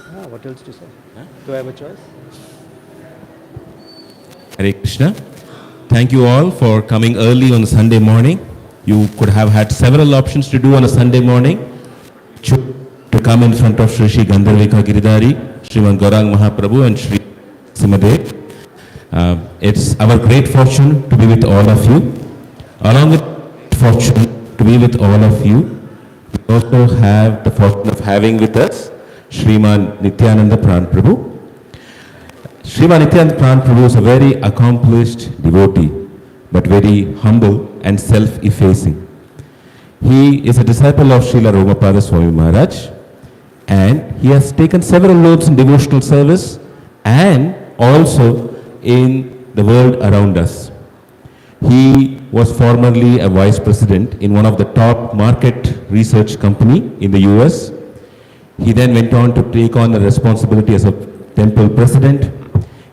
What else to say? Do I have a choice? Hare Krishna. Thank you all for coming early on a Sunday morning. You could have had several options to do on a Sunday morning. To come in front of Sri Sri Gandharvika Giridhari, Sriman Gaurang Mahaprabhu and Sri Śrīmad. It's our great fortune to be with all of you. Along with fortune to be with all of you, we also have the fortune of having with us Sriman Nityānanda Prāṇ. Sriman Nityānanda Prāṇ is a very accomplished devotee, but very humble and self-effacing. He is a disciple of Srila Romapada Swami Maharaj, and he has taken several loads in devotional service and also in the world around us. He was formerly a vice president in one of the top market research company in the US. He then went on to take on the responsibility as a temple president.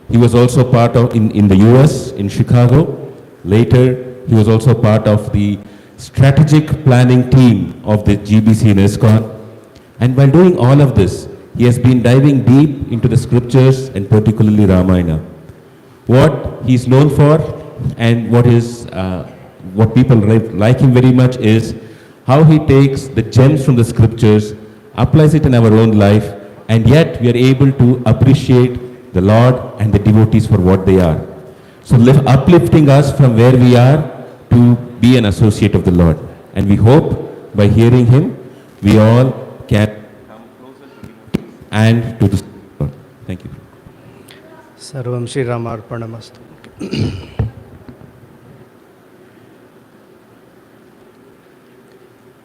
He was also part of, in the US, in Chicago. Later, he was also part of the strategic planning team of the GBC in Iskcon. And while doing all of this, he has been diving deep into the scriptures and particularly Ramayana. What he's known for and what people like him very much is how he takes the gems from the scriptures, applies it in our own life, and yet we are able to appreciate the Lord and the devotees for what they are. So uplifting us from where we are to be an associate of the Lord. And we hope by hearing him, we all can come closer to him and to the Lord. Thank you. Sarvam Shri Ramarpanamastu.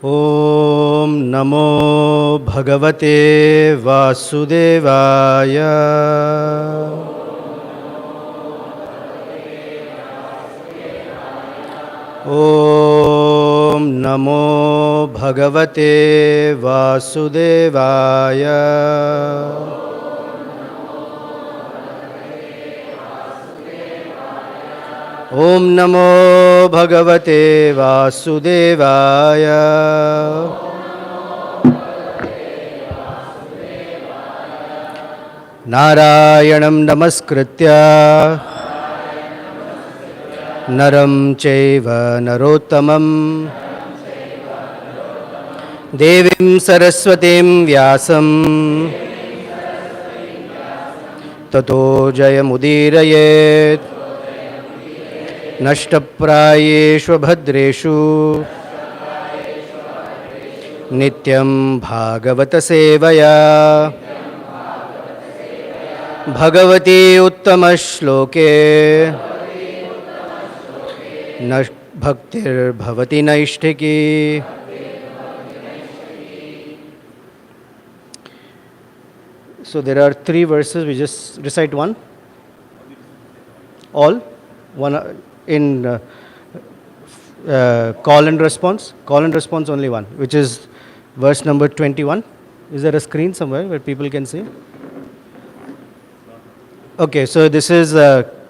Om Namo Bhagavate Vasudevaya. Om Namo Bhagavate Vasudevaya. Om Namo Bhagavate Vasudevaya. Narayanam Namaskritya Naram Chaiva Narottamam Devim Saraswatim Vyasam Tato Jayamudirayet Nashtaprayeshu Bhadreshu Nityam Bhagavata Sevaya Bhagavati Uttama Shloke Bhaktir Bhavati Naishtiki. So there are 3 verses, we just recite one. All? One in call and response. Call and response only one, which is verse number 21. Is there a screen somewhere where people can see? Okay, so this is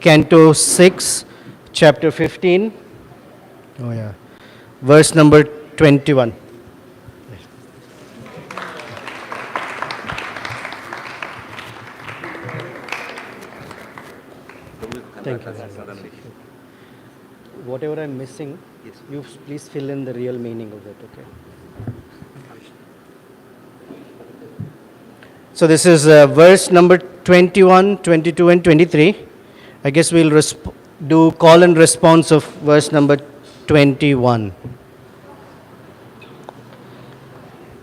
Canto 6, Chapter 15. Oh yeah. Verse number 21. Thank you. Whatever I'm missing, you please fill in the real meaning of it, okay? So this is verse number 21, 22 and 23. I guess we'll do call and response of verse number 21.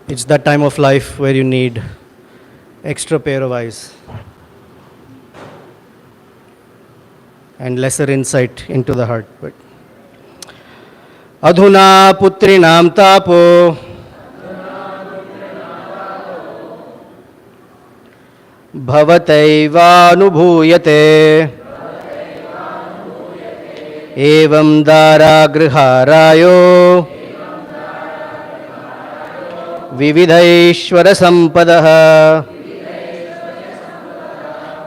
It's that time of life where you need extra pair of eyes and lesser insight into the heart. But Adhuna putrinam tapo bhavataivanubhuyate evam daragriharayo vividhaishvara sampadaha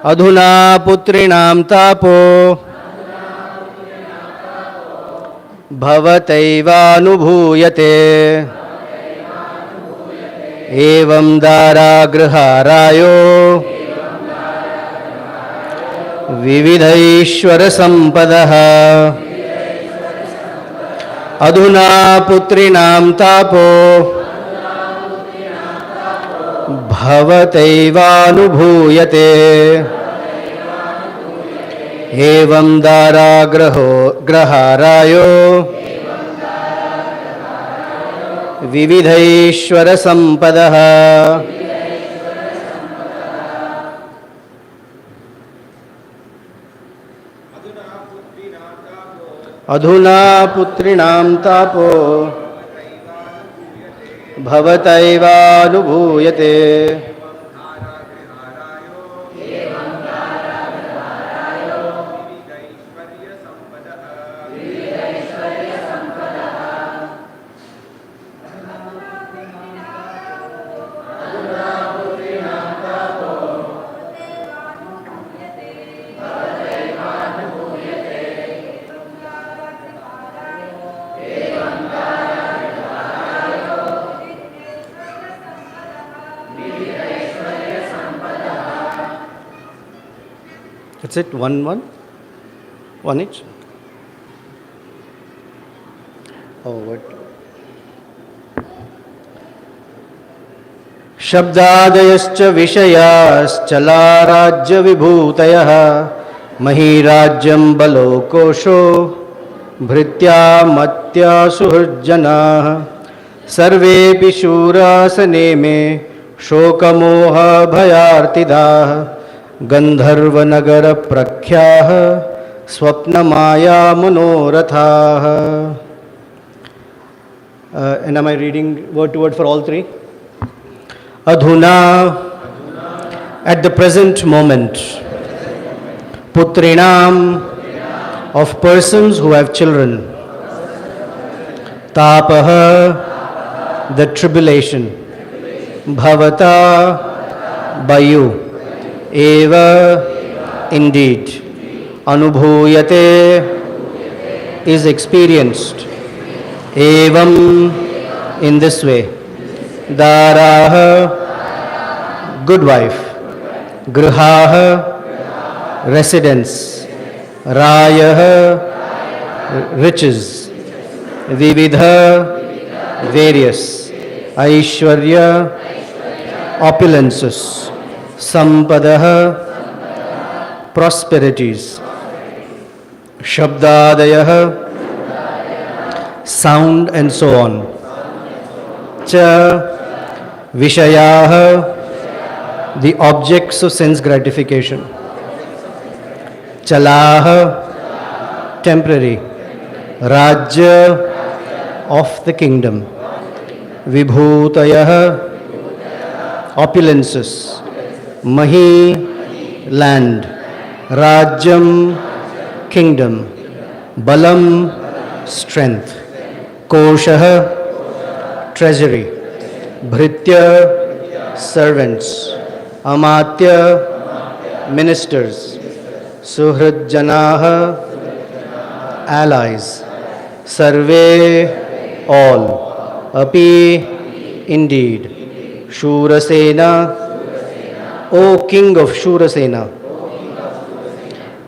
adhuna putrinam tapo bhavataivanubhuyate एवं दारागृहारायो विविधैश्वरसम्पदः अधुना पुत्रीणां तापो भवतैवानुभूयते एवं दारागृहारायो विविधैश्वरसम्पदः अधुना पुत्रीणां Tapo भवतैवानुभूयते That's it, one each. Oh, what? शब्दादयश्च विषयाश्चलाराज्यविभूतयः महीराज्यं बलोकोशो भृत्या सुहृज्जनाः सर्वेऽपि शूरासने मे शोकमोहभयार्तिदाः गन्धर्वनगरप्रख्याः स्वप्नमायामनोरथाः. And am I reading word to word for all three? Adhuna, at the present moment, putrinam, of persons who have children, tapaha, the tribulation, bhavata, by you, eva, indeed, anubhuyate, is experienced, evam, in this way, daraha, good wife, grihaha, residence, rayaha, riches, vividha, various, aishwarya, opulences, sampadaha, prosperities, shabdadayaha, sound and so on, cha, vishayaha, the objects of sense gratification, chalaha, temporary, rajya, of the kingdom, vibhutayaha, opulences, mahi, land, rajyam, kingdom, balam, strength, koshaha, treasury, bhritya, servants, amatya, ministers, suhrijanaha, allies, sarve, all, api, indeed, shurasena, O king of Shurasena,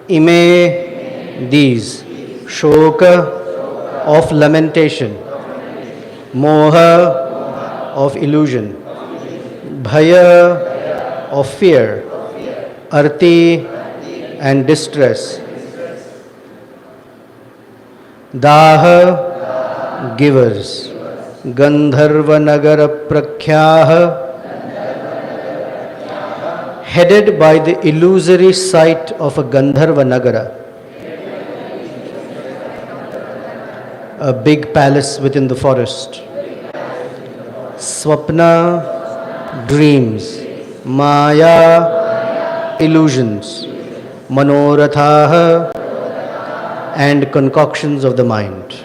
ime, these, shoka, of lamentation, moha, of illusion, bhaya, of fear, arti, and distress, daha, givers, Gandharva Nagara Prakhyaha, headed by the illusory sight of a Gandharva Nagara, a big palace within the forest. Swapna, dreams. Maya, illusions. Manorathaha, and concoctions of the mind.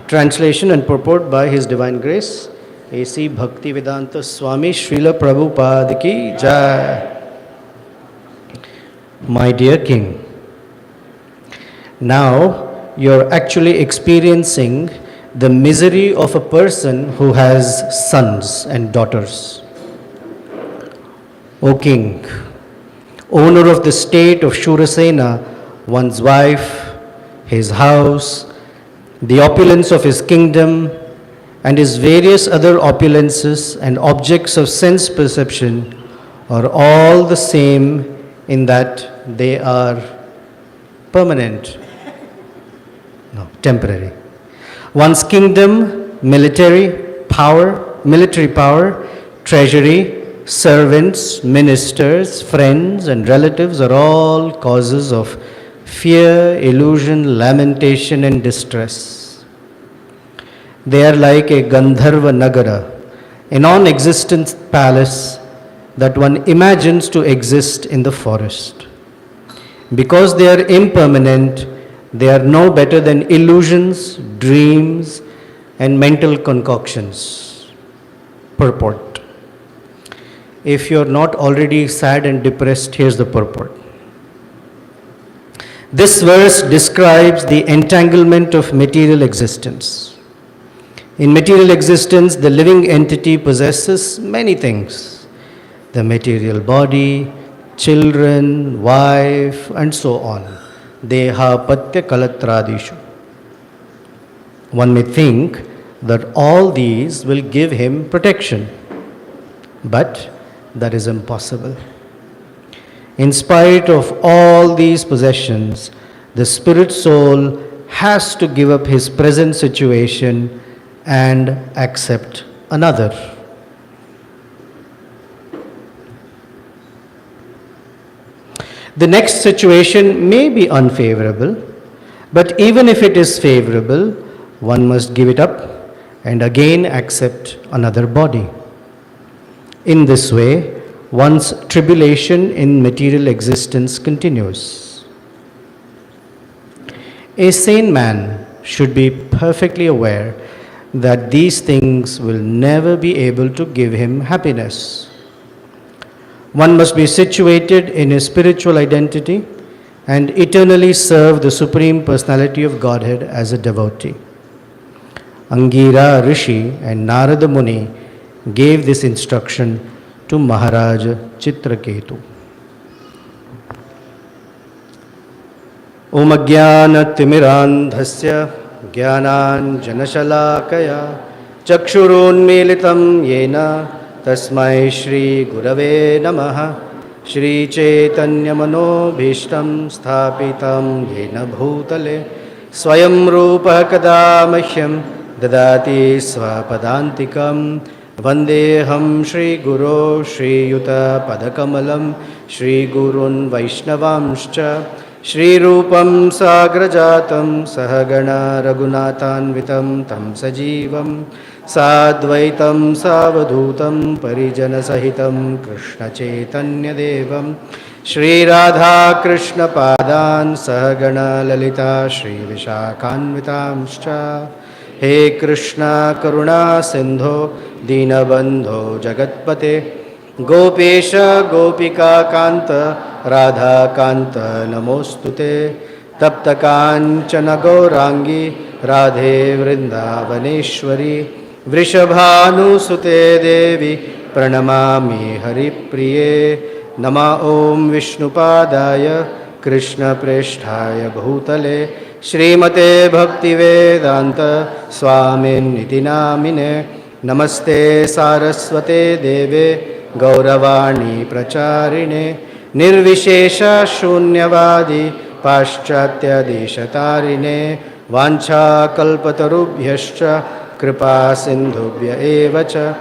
Translation and purport by His Divine Grace, A.C. Bhaktivedanta Swami Srila Prabhupada Ki Jai. My dear King, now you're actually experiencing the misery of a person who has sons and daughters. O king, owner of the state of Shurasena, one's wife, his house, the opulence of his kingdom, and his various other opulences and objects of sense perception are all the same in that they are permanent, no, temporary. One's kingdom, military power, treasury, servants, ministers, friends, and relatives are all causes of fear, illusion, lamentation, and distress. They are like a Gandharva Nagara, a non-existent palace that one imagines to exist in the forest. Because they are impermanent, they are no better than illusions, dreams, and mental concoctions. Purport. If you're not already sad and depressed, here's the purport. This verse describes the entanglement of material existence. In material existence, the living entity possesses many things. The material body, children, wife, and so on. Deha patya kalatradishu. One may think that all these will give him protection. But that is impossible. In spite of all these possessions, the spirit soul has to give up his present situation and accept another. The next situation may be unfavorable, but even if it is favorable, one must give it up and again accept another body. In this way, one's tribulation in material existence continues. A sane man should be perfectly aware that these things will never be able to give him happiness. One must be situated in his spiritual identity and eternally serve the Supreme Personality of Godhead as a devotee. Angira Rishi and Narada Muni gave this instruction to Maharaj Chitraketu. Om Ajnana Timirandhasya Jnananjana Shalakaya Chakshurunmilitam Yena Tasmai Shri Gurave Namaha Shri Chaitanya Manobhishtam Sthapitam Yena Bhutale Swayam Rupa Kadamahyam Dadati Swapadantikam Vandeham Shri Guru Shri Yuta Padakamalam Shri Gurun Vaishnavamscha Shri Rupam Sagrajatam Sahagana Raghunathanvitam Tam Sajivam Sadvaitam Savadhutam Parijana Sahitam Krishna Chaitanya Devam Shri Radha Krishna Padan Sahagana Lalita Shri Vishakhanvitamscha He Krishna Karuna Sindho Dinabandho Jagatpate Gopesha Gopika Kanta Radha Kanta Namostute Tapta Kanchana Gaurangi Radhe Vrindavaneshwari Vrishabhanu Sute Devi Pranamami Haripriye Nama Om Vishnupadaya Krishna Preshthaya Bhutale Śrīmate Bhaktivedanta Swamin Niti Namine Namaste Saraswate Deve Gauravani Pracharine Nirvishesha Shunyavadi Paschatya Deshatarine Vancha Kalpatarubhyascha Kripa Sindhubhya Evacha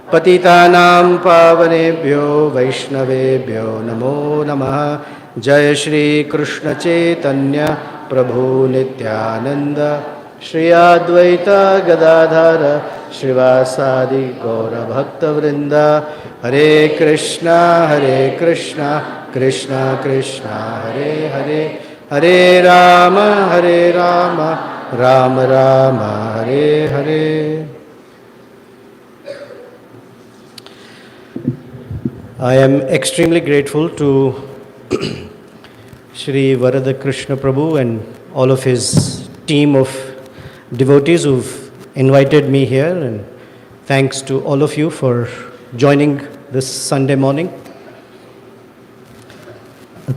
Patitanam Pavanebhyo Vaishnavebhyo Namo Namaha Jai Shri Krishna Chaitanya Prabhu Nityānanda Shri Advaita Gadadhara Shrivasadi Gaura Bhakta Vrinda Hare Krishna Krishna Krishna Hare Hare Hare Rama Rama Rama Hare Hare. I am extremely grateful to Shri Varada Krishna Prabhu and all of his team of devotees who've invited me here, and thanks to all of you for joining this Sunday morning.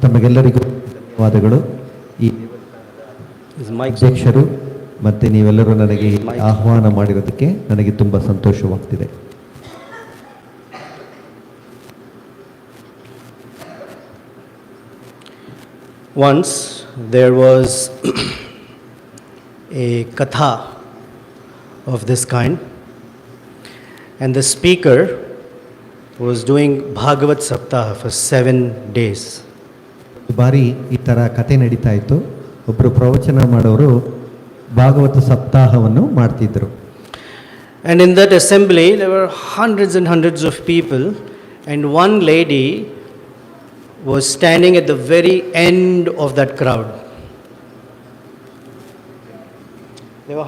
ತಮಗೆಲ್ಲರಿಗೂ ಧನ್ಯವಾದಗಳು. ಈ ಅಧ್ಯಕ್ಷರು ಮತ್ತು ನೀವೆಲ್ಲರೂ ನನಗೆ ಆಹ್ವಾನ ಮಾಡಿರೋದಕ್ಕೆ ನನಗೆ ತುಂಬ ಸಂತೋಷವಾಗ್ತಿದೆ. Once there was a katha of this kind, and the speaker was doing Bhāgavad Saptaha for 7 days. ಬಾರಿ ಈ ಥರ ಕತೆ ನಡೀತಾ ಇತ್ತು. ಒಬ್ಬರು ಪ್ರವಚನ ಮಾಡೋರು ಭಾಗವತ ಸಪ್ತಾಹವನ್ನು ಮಾಡ್ತಿದ್ರು. And in that assembly there were hundreds and hundreds of people, and one lady was standing at the very end of that crowd. There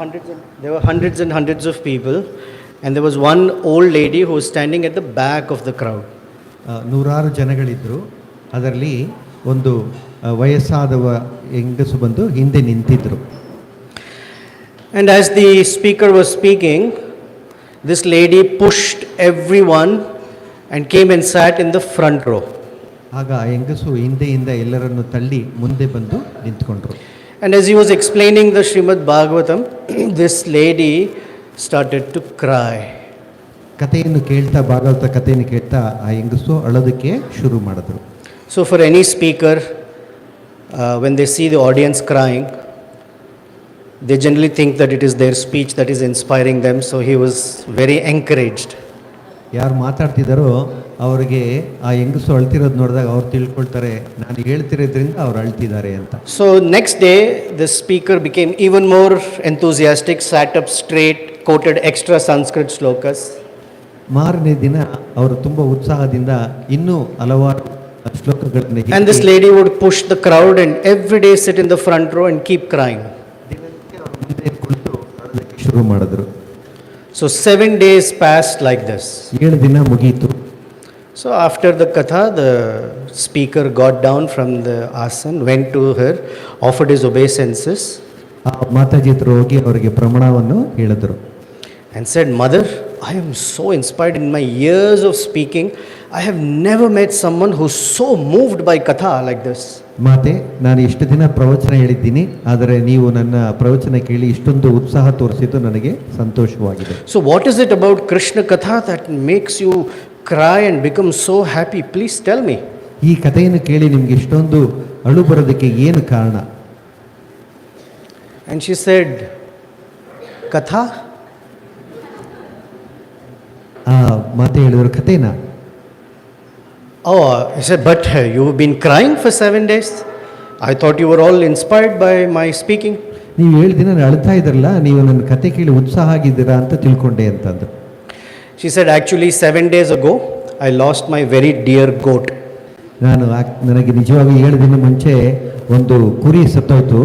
were hundreds and hundreds of people, and there was one old lady who was standing at the back of the crowd. ನೂರಾರು ಜನಗಳಿದ್ರು. ಅದರಲ್ಲಿ ಒಂದು ವಯಸ್ಸಾದವ ಹೆಂಗಸು ಬಂದು ಹಿಂದೆ ನಿಂತಿದ್ರು. And as the speaker was speaking, this lady pushed everyone and came and sat in the front row. ಆಗ ಆ ಹೆಂಗಸು ಹಿಂದೆಯಿಂದ ಎಲ್ಲರನ್ನು ತಳ್ಳಿ ಮುಂದೆ ಬಂದು ನಿಂತ್ಕೊಂಡ್ರು. And as he was explaining the Śrīmad Bhāgavatam, this lady started to cry. ಕಥೆಯನ್ನು ಕೇಳ್ತಾ ಭಾಗವತ ಕಥೆಯನ್ನು ಕೇಳ್ತಾ ಆ ಹೆಂಗಸು ಅಳೋದಕ್ಕೆ ಶುರು ಮಾಡಿದ್ರು. So for any speaker, when they see the audience crying, they generally think that it is their speech that is inspiring them, so he was very encouraged. ಯಾರು ಮಾತಾಡ್ತಿದ್ದಾರೋ ಅವರಿಗೆ ಆ ಹೆಂಗಸು ಅಳ್ತಿರೋದು ನೋಡಿದಾಗ ಅವ್ರು ತಿಳ್ಕೊಳ್ತಾರೆ ನಾನು ಹೇಳ್ತಿರೋದ್ರಿಂದ ಅವ್ರು ಅಳ್ತಿದ್ದಾರೆ ಅಂತ. So next day the speaker became even more enthusiastic, sat up straight, quoted extra Sanskrit shlokas. ಮಾರನೇ ದಿನ ಅವರು ತುಂಬ ಉತ್ಸಾಹದಿಂದ ಇನ್ನೂ ಹಲವಾರು ಶ್ಲೋಕಗಳನ್ನು And this lady would push the crowd and every day sit in the front row and keep crying. ಮುಂದೆ ಕುಳಿತು ಅಳೋದಕ್ಕೆ ಶುರು ಮಾಡಿದ್ರು. So 7 days passed like this. 7 ದಿನ ಮುಗೀತು. So after the katha, the speaker got down from the asan, went to her, offered his obeisances, ಆ ಮಾತಾಜಿ ಹತ್ರ ಹೋಗಿ ಅವರಿಗೆ ಪ್ರಮಾಣವನ್ನು ಹೇಳಿದ್ರು. and said, "Mother, I am so inspired in my years of speaking. I have never met someone who's so moved by katha like this." ಮಾತೆ, ನಾನು ಇಷ್ಟು ದಿನ ಪ್ರವಚನ ಹೇಳಿದ್ದೀನಿ, ಆದರೆ ನೀವು ನನ್ನ ಪ್ರವಚನ ಕೇಳಿ ಇಷ್ಟೊಂದು ಉತ್ಸಾಹ ತೋರಿಸಿದ್ದು ನನಗೆ ಸಂತೋಷವಾಗಿದೆ. So what is it about Krishna katha that makes you cry and become so happy? Please tell me. ಈ ಕಥೆಯನ್ನು ಕೇಳಿ ನಿಮಗೆ ಇಷ್ಟೊಂದು ಅಳು ಬರೋದಕ್ಕೆ ಏನು ಕಾರಣ? And she said, "Katha?" ಆ ಮಾತೆ ಹೇಳಿದ್ರು, ಕಥೆನಾ? Oh, I said, "But you've been crying for 7 days. I thought you were all inspired by my speaking." ನೀವು 7 ದಿನ ಅಳ್ತಾ ಇದ್ರಲ್ಲ, ನೀವು ನನ್ನ ಕತೆ ಕೇಳಿ ಉತ್ಸಾಹ ಆಗಿದ್ದೀರಾ ಅಂತ ತಿಳ್ಕೊಂಡೆ ಅಂತಂದ್ರು. She said, "Actually 7 days ago I lost my very dear goat." ನನಗೆ ನಿಜವಾಗಿ 7 ದಿನ ಮುಂಚೆ ಒಂದು ಕುರಿ ಸತ್ತೋಯ್ತು.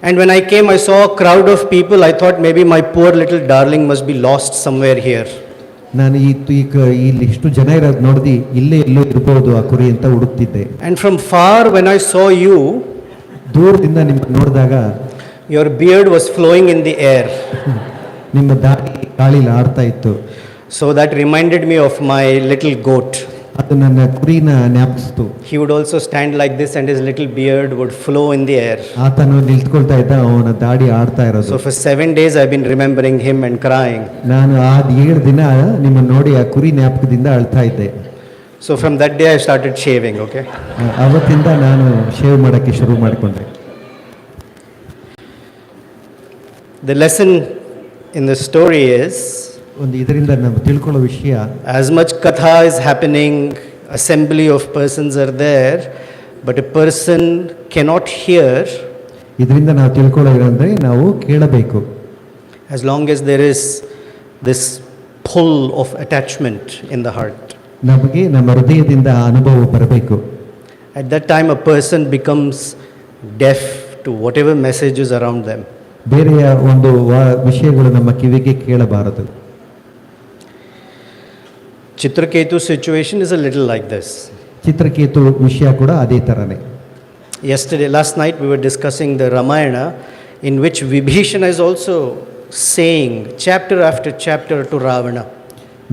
And when I came, I saw a crowd of people. I thought maybe my poor little darling must be lost somewhere here. ನಾನು ಇಲ್ಲಿ ಇಷ್ಟು ಜನ ಇರೋದು ನೋಡಿದಿ, ಇಲ್ಲೇ ಎಲ್ಲೋ ಇರ್ಬೋದು ಆ ಕುರಿ ಅಂತ ಹುಡುಕ್ತಿದ್ದೆ. And from far when I saw you, ದೂರದಿಂದ ನಿಮ್ಮ ನೋಡಿದಾಗ your beard was flowing in the air. ನಿಮ್ಮ ದಾಡಿ ಗಾಳಿಲಿ ಆಡ್ತಾ ಇತ್ತು. So that reminded me of my little goat. ಅದು ನನ್ನ ಕುರಿನ ಜ್ಞಾಪಿಸ್ತು. He would also stand like this and his little beard would flow in the air. ಆತನು ನಿಲ್ತ್ಕೊಳ್ತಾ ಇದ್ದ, ಅವನ ದಾಡಿ ಆಡ್ತಾ ಇರೋದು. So for 7 days I've been remembering him and crying. ನಾನು ಆ 7 ದಿನ ನಿಮ್ಮ ನೋಡಿ ಆ ಕುರಿ ಜ್ಞಾಪಕದಿಂದ ಅಳ್ತಾ ಇದ್ದೆ. So from that day I started shaving, okay? ಅವತ್ತಿಂದ ನಾನು ಶೇವ್ ಮಾಡೋಕ್ಕೆ ಶುರು ಮಾಡಿಕೊಂಡೆ. The lesson in the story is, ಒಂದು ಇದರಿಂದ ನಾವು ತಿಳ್ಕೊಳ್ಳೋ ವಿಷಯ, as much katha is happening, assembly of persons are there, but a person cannot hear. ಇದರಿಂದ ನಾವು ತಿಳ್ಕೊಳ್ಳೋದಂದ್ರೆ ನಾವು ಕೇಳಬೇಕು. As long as there is this pull of attachment in the heart. ನಮಗೆ ನಮ್ಮ ಹೃದಯದಿಂದ ಅನುಭವ ಬರಬೇಕು. At that time a person becomes deaf to whatever messages around them. ಬೇರೆಯ ಒಂದು ವಿಷಯಗಳು ನಮ್ಮ ಕಿವಿಗೆ ಕೇಳಬಾರದು. Chitraketu situation is a little like this. Chitraketu ವಿಷಯ ಕೂಡ ಅದೇ ಥರನೇ. Last night we were discussing the Ramayana, in which Vibhishana is also saying chapter after chapter to Ravana.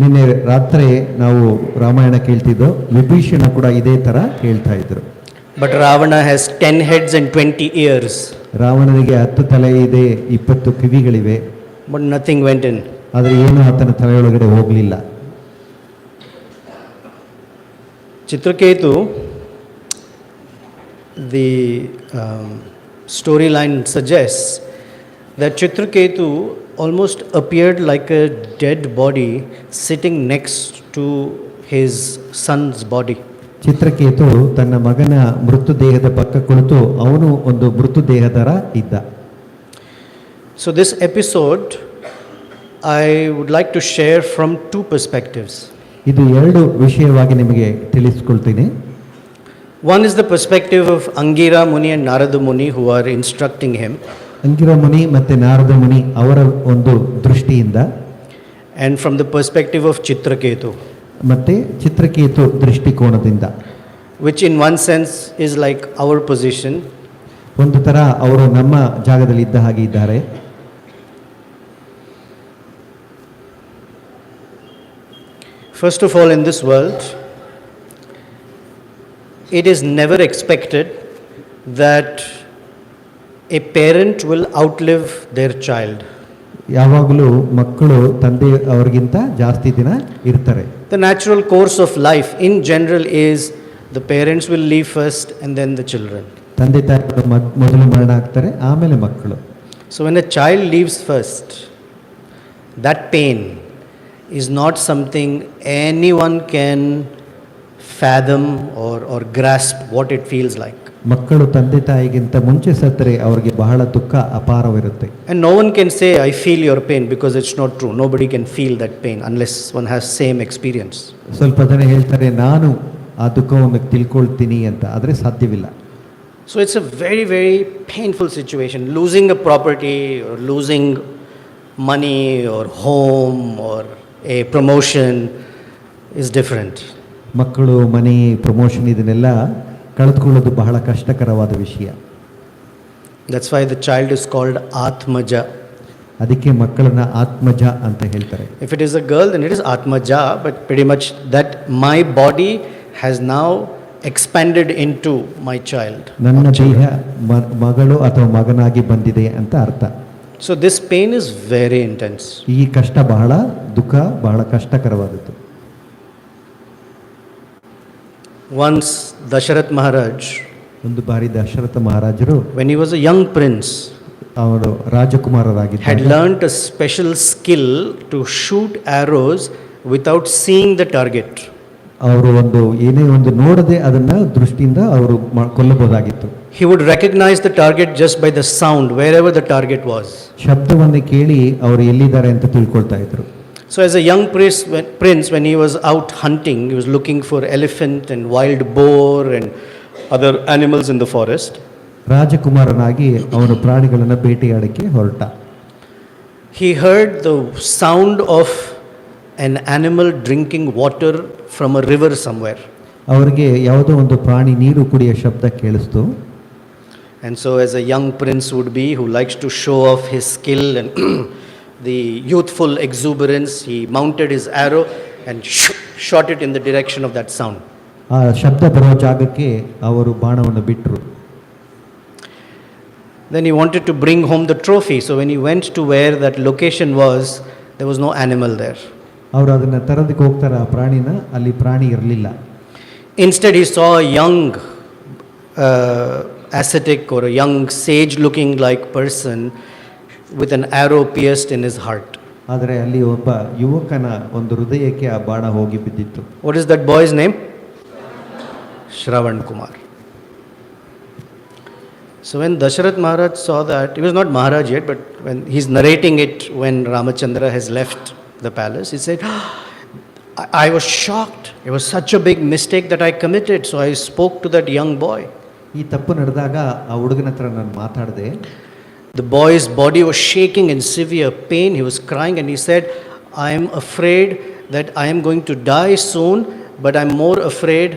ನಿನ್ನೆ ರಾತ್ರಿ ನಾವು ರಾಮಾಯಣ ಕೇಳ್ತಿದ್ದೋ, ವಿಭೀಷಣ ಕೂಡ ಇದೇ ಥರ ಕೇಳ್ತಾ ಇದ್ರು. But Ravana has 10 heads and 20 ears. ರಾವಣನಿಗೆ 10 ತಲೆ ಇದೆ, 20 ಕಿವಿಗಳಿವೆ. But nothing went in. ಆದರೆ ಏನು ಆತನ ತಲೆಯೊಳಗಡೆ ಹೋಗಲಿಲ್ಲ. Chitraketu, the storyline suggests that Chitraketu almost appeared like a dead body sitting next to his son's body. Chitraketu ತನ್ನ ಮಗನ ಮೃತದೇಹದ ಪಕ್ಕ ಕುಳಿತು ಅವನು ಒಂದು ಮೃತದೇಹದರ ಇದ್ದ. So this episode I would like to share from two perspectives. ಇದು ಎರಡು ವಿಷಯವಾಗಿ ನಿಮಗೆ ತಿಳಿಸ್ಕೊಳ್ತೀನಿ. One is the perspective of Angira Muni and Narada Muni who are instructing him. ಅಂಗಿರ ಮುನಿ ಮತ್ತು ನಾರದ ಮುನಿ ಅವರ ಒಂದು ದೃಷ್ಟಿಯಿಂದ, And from the perspective of Chitraketu, ಮತ್ತು ಚಿತ್ರಕೇತು ದೃಷ್ಟಿಕೋನದಿಂದ, which in one sense is like our position. ಒಂದು ಥರ ಅವರು ನಮ್ಮ ಜಾಗದಲ್ಲಿ ಇದ್ದ ಹಾಗೆ ಇದ್ದಾರೆ. First of all, in this world, it is never expected that a parent will outlive their child. ಯಾವಾಗಲೂ ಮಕ್ಕಳು ತಂದೆ ಅವರಿಗಿಂತ ಜಾಸ್ತಿ ದಿನ ಇರ್ತಾರೆ. The natural course of life in general is the parents will leave first and then the children. ತಂದೆ ತಾಯಿಗಳು ಮೊದಲು ಮರಣ ಆಗ್ತಾರೆ, ಆಮೇಲೆ ಮಕ್ಕಳು. So when a child leaves first, that pain is not something anyone can fathom or grasp what it feels like. ಮಕ್ಕಳು ತಂದೆ ತಾಯಿಗಿಂತ ಮುಂಚೆ ಸತ್ತರೆ ಅವರಿಗೆ ಬಹಳ ದುಃಖ ಅಪಾರವಿರುತ್ತೆ. And no one can say, I feel your pain, because it's not true. Nobody can feel that pain unless one has same experience. ಸ್ವಲ್ಪ ಜನ ಹೇಳ್ತಾರೆ ನಾನು ಆ ದುಃಖವನ್ನು ತಿಳ್ಕೊಳ್ತೀನಿ ಅಂತ, ಆದರೆ ಸಾಧ್ಯವಿಲ್ಲ. So it's a very, very painful situation. Losing a property or losing money or home or a promotion is different. ಮಕ್ಕಳು, ಮನೆ, ಪ್ರಮೋಷನ್ ಇದನ್ನೆಲ್ಲ ಕಳೆದುಕೊಳ್ಳೋದು ಬಹಳ ಕಷ್ಟಕರವಾದ ವಿಷಯ. That's why the child is called Atmaja. ಅದಕ್ಕೆ ಮಕ್ಕಳನ್ನ ಆತ್ಮಜ ಅಂತ ಹೇಳ್ತಾರೆ. If it is a girl, then it is Atmaja, but pretty much that my body has now expanded into my child. ನನ್ನ ದೇಹ ಮಗಳು ಅಥವಾ ಮಗನಾಗಿ ಬಂದಿದೆ ಅಂತ ಅರ್ಥ. So this pain is very intense. ಈ ಕಷ್ಟ ಬಹಳ ದುಃಖ, ಬಹಳ ಕಷ್ಟಕರವಾದದ್ದು. Once Dasharath Maharaj, ಒಂದು ಬಾರಿ ದಶರಥ ಮಹಾರಾಜರು, when he was a young prince, ಅವರು ರಾಜಕುಮಾರರಾಗಿದ್ದರು, had learnt a special skill to shoot arrows without seeing the target. ಅವರು ಒಂದು ಏನೇ ಒಂದು ನೋಡದೆ ಅದನ್ನ ದೃಷ್ಟಿಯಿಂದ ಅವರು ಕೊಲ್ಲಬಹುದಾಗಿತ್ತು. He would recognize the target just by the sound wherever the target was. ಶಬ್ದವನ್ನು ಕೇಳಿ ಅವರು ಎಲ್ಲಿದ್ದಾರೆ ಅಂತ ತಿಳ್ಕೊಳ್ತಾ ಇದ್ರು. So as a young prince, when he was out hunting, he was looking for elephant and wild boar and other animals in the forest. ರಾಜಕುಮಾರನಾಗಿ ಅವನು ಪ್ರಾಣಿಗಳನ್ನು ಬೇಟೆಯಾಡಕ್ಕೆ ಹೊರಟ. He heard the sound of an animal drinking water from a river somewhere. ಅವರಿಗೆ ಯಾವುದೋ ಒಂದು ಪ್ರಾಣಿ ನೀರು ಕುಡಿಯೋ ಶಬ್ದ ಕೇಳಿಸ್ತು. And so as a young prince would be, who likes to show off his skill and the youthful exuberance, he mounted his arrow and shot it in the direction of that sound. ಆ ಶಬ್ದ ಬರೋ ಜಾಗಕ್ಕೆ ಅವರು ಬಾಣವನ್ನು ಬಿಟ್ಟರು. Then he wanted to bring home the trophy. So when he went to where that location was, there was no animal there. ಅವರು ಅದನ್ನು ತರೋದಕ್ಕೆ ಹೋಗ್ತಾರೆ, ಆ ಪ್ರಾಣಿನ, ಅಲ್ಲಿ ಪ್ರಾಣಿ ಇರಲಿಲ್ಲ. Instead he saw a young ascetic or a young sage looking like person with an arrow pierced in his heart. ಆದರೆ ಅಲ್ಲಿ ಒಬ್ಬ ಯುವಕನ ಒಂದು ಹೃದಯಕ್ಕೆ ಆ ಬಾಣ ಹೋಗಿ ಬಿದ್ದಿತ್ತು. What is that boy's name? Shravan Kumar. So when Dasharath Maharaj saw that, he was not Maharaj yet, but when he's narrating it when Ramachandra has left the palace, he said, I was shocked. It was such a big mistake that I committed, so I spoke to that young boy. ಈ ತಪ್ಪು ನಡೆದಾಗ ಆ ಹುಡುಗನ ಹತ್ರ ನಾನು ಮಾತಾಡಿದೆ. The boy's body was shaking in severe pain. He was crying and he said, I am afraid that I am going to die soon, but I'm more afraid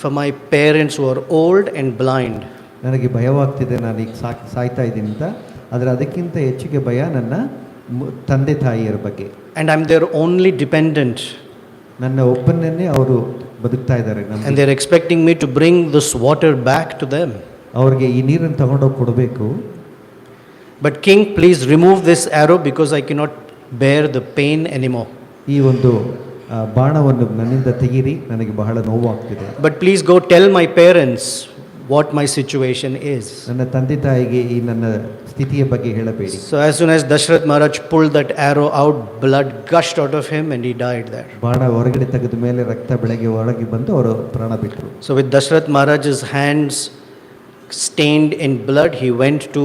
for my parents who are old and blind. ನನಗೆ ಭಯವಾಗ್ತಿದೆ, ನಾನು ಈಗ ಸಾಯ್ತಾ ಇದ್ದೀನಿ ಅಂತ. ಆದರೆ ಅದಕ್ಕಿಂತ ಹೆಚ್ಚಿಗೆ ಭಯ ನನ್ನ ತಂದೆ ತಾಯಿಯರ ಬಗ್ಗೆ. And I'm their only dependent. ನನ್ನ ಒಬ್ಬನನ್ನೇ ಅವರು ಬದುಕ್ತಾ ಇದ್ದಾರೆ. And they're expecting me to bring this water back to them. ಅವ್ರಿಗೆ ಈ ನೀರನ್ನು ತಗೊಂಡೋಗಿ ಕೊಡಬೇಕು. But king, please remove this arrow because I cannot bear the pain anymore. ಈ ಒಂದು ಬಾಣವನ್ನು ನನ್ನಿಂದ ತೆಗೀರಿ, ನನಗೆ ಬಹಳ ನೋವಾಗ್ತಿದೆ. But please go tell my parents what my situation is. ನನ್ನ ತಂದೆ ತಾಯಿಗೆ ಈ ನನ್ನ ಸ್ಥಿತಿಯ ಬಗ್ಗೆ ಹೇಳಬೇಡಿ. So as soon as Dashrath Maharaj pulled that arrow out, blood gushed out of him and he died there. ಬಾಣ ಹೊರಗಡೆ ತೆಗೆದ ಮೇಲೆ ರಕ್ತ ಬೆಳಗ್ಗೆ ಒಳಗೆ ಬಂದು ಅವರು ಪ್ರಾಣ ಬಿಟ್ಟರು. So with Dashrath Maharaj's hands stained in blood, he went to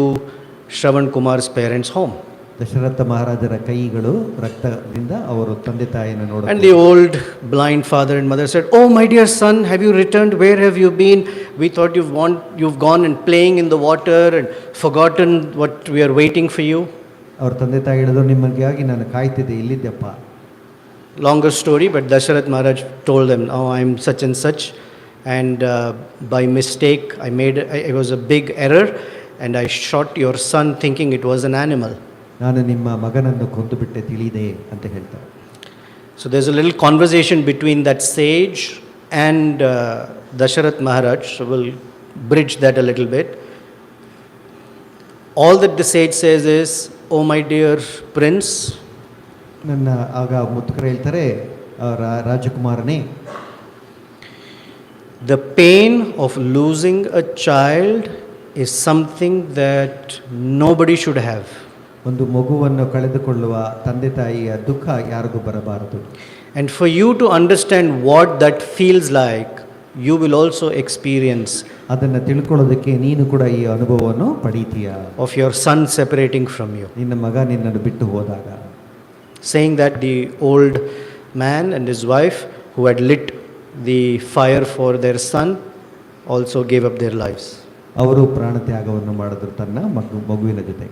Shravan Kumar's parents' home. Dasharatha ಮಹಾರಾಜರ ಕೈಗಳು ರಕ್ತದಿಂದ ಅವರು ತಂದೆ ತಾಯಿಯನ್ನು ನೋಡಿದರು. And the old blind father and mother said, "Oh my dear son, have you returned? Where have you been? We thought you've gone and playing in the water and forgotten what we are waiting for you." ಅವ್ರ ತಂದೆ ತಾಯಿ ಹೇಳಿದ್ರು, ನಿಮಗಾಗಿ ನಾನು ಕಾಯ್ತಿದ್ದೆ, ಇಲ್ಲಿದ್ದೆಪ್ಪ. Longer story, but Dashrath Maharaj told them, "Oh, I'm such and such, and by mistake it was a big error, and I shot your son thinking it was an animal." ನಾನು ನಿಮ್ಮ ಮಗನನ್ನು ಕೊಂದು ಬಿಟ್ಟೆ ತಿಳಿದೆ ಅಂತ ಹೇಳ್ತಾರೆ. So there's a little conversation between that sage and Dasharath Maharaj. So we'll bridge that a little bit. All that the sage says is, "Oh my dear prince," ನನ್ನ ಆಗ ಮುತ್ಕರು ಹೇಳ್ತಾರೆ, ರಾಜಕುಮಾರನೇ, "the pain of losing a child is something that nobody should have." ಒಂದು ಮಗುವನ್ನು ಕಳೆದುಕೊಳ್ಳುವ ತಂದೆ ತಾಯಿಯ ದುಃಖ ಯಾರಿಗೂ ಬರಬಾರದು. And for you to understand what that feels like, you will also experience ಅದನ್ನು ತಿಳ್ಕೊಳ್ಳೋದಕ್ಕೆ ನೀನು ಕೂಡ ಈ ಅನುಭವವನ್ನು ಪಡೀತೀಯ. of your son separating from you. ನಿನ್ನ ಮಗ ನಿನ್ನನ್ನು ಬಿಟ್ಟು ಹೋದಾಗ. Saying that, the old man and his wife who had lit the fire for their son also gave up their lives. ಅವರು ಪ್ರಾಣ ತ್ಯಾಗವನ್ನು ಮಾಡಿದ್ರು ತನ್ನ ಮಗುವಿನ ಜೊತೆ.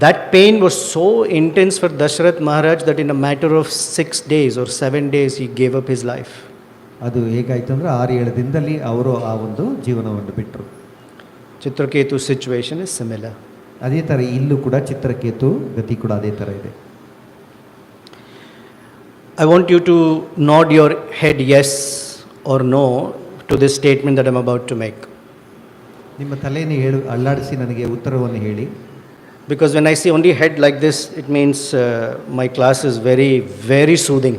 That pain was so intense for Dasharath Maharaj that in a matter of 6 days or 7 days he gave up his life. ಅದು ಹೇಗಾಯ್ತು ಅಂದರೆ 6-7 ದಿನದಲ್ಲಿ ಅವರು ಆ ಒಂದು ಜೀವನವನ್ನು ಬಿಟ್ಟರು. Chitraketu situation is similar. ಅದೇ ಥರ ಇಲ್ಲೂ ಕೂಡ ಚಿತ್ರಕೇತು ಗತಿ ಕೂಡ ಅದೇ ಥರ ಇದೆ. I want you to nod your head yes or no to this statement that I'm about to make. ನಿಮ್ಮ ತಲೆಯನ್ನು ಅಲ್ಲಾಡಿಸಿ ನನಗೆ ಉತ್ತರವನ್ನು ಹೇಳಿ. Because when I see only head like this, it means my class is very, very soothing.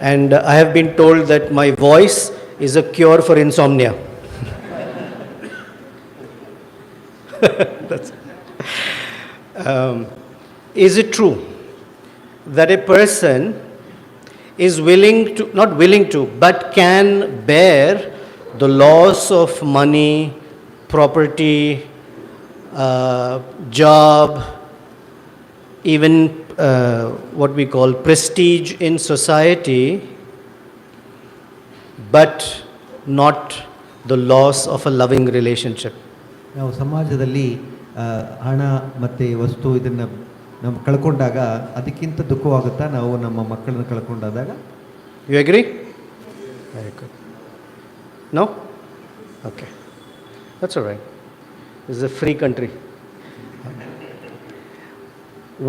And I have been told that my voice is a cure for insomnia. Is it true that a person is not willing to, but can bear the loss of money, property, job, even what we call prestige in society, but not the loss of a loving relationship? ನಾವು ಸಮಾಜದಲ್ಲಿ ಹಣ ಮತ್ತು ವಸ್ತು ಇದನ್ನು ನಾವು ಕಳ್ಕೊಂಡಾಗ ಅದಕ್ಕಿಂತ ದುಃಖವಾಗುತ್ತಾ ನಾವು ನಮ್ಮ ಮಕ್ಕಳನ್ನು ಕಳ್ಕೊಂಡಾದಾಗ? You agree? Very good. No? Okay. That's all right. This is a free country.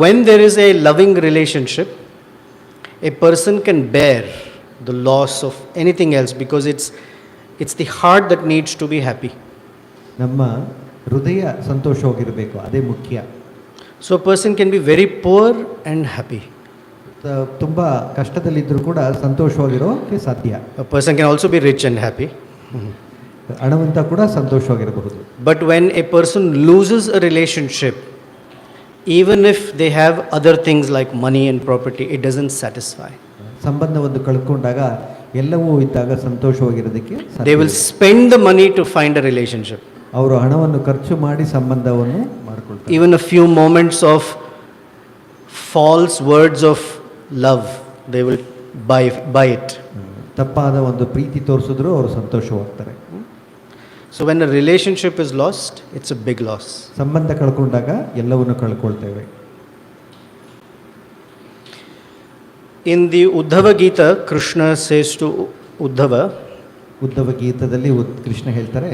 When there is a loving relationship, a person can bear the loss of anything else because it's the heart that needs to be happy. ನಮ್ಮ ಹೃದಯ ಸಂತೋಷವಾಗಿರಬೇಕು, ಅದೇ ಮುಖ್ಯ. So a person can be very poor and happy. ತುಂಬ ಕಷ್ಟದಲ್ಲಿದ್ದರೂ ಕೂಡ ಸಂತೋಷವಾಗಿರೋಕ್ಕೆ ಸಾಧ್ಯ. A person can also be rich and happy. ಹಣವಂತ ಕೂಡ ಸಂತೋಷವಾಗಿರಬಹುದು. But when a person loses a relationship, even if they have other things like money and property, it doesn't satisfy. ಸಂಬಂಧವನ್ನು ಕಳ್ಕೊಂಡಾಗ ಎಲ್ಲವೂ ಇದ್ದಾಗ ಸಂತೋಷವಾಗಿರೋದಕ್ಕೆ They will spend the money to find a relationship. ಅವರು ಹಣವನ್ನು ಖರ್ಚು ಮಾಡಿ ಸಂಬಂಧವನ್ನು ಮಾಡಿಕೊಳ್ತಾರೆ. Even a few moments of false words of love, they will buy it. ತಪ್ಪಾದ ಒಂದು ಪ್ರೀತಿ ತೋರಿಸಿದ್ರು ಅವರು ಸಂತೋಷವಾಗ್ತಾರೆ. So when a relationship is lost, it's a big loss. ಸಂಬಂಧ ಕಳ್ಕೊಂಡಾಗ ಎಲ್ಲವನ್ನು ಕಳ್ಕೊಳ್ತೇವೆ. In the Uddhava Gita, Krishna says to Uddhava, Uddhava ಗೀತದಲ್ಲಿ Krishna ಹೇಳ್ತಾರೆ,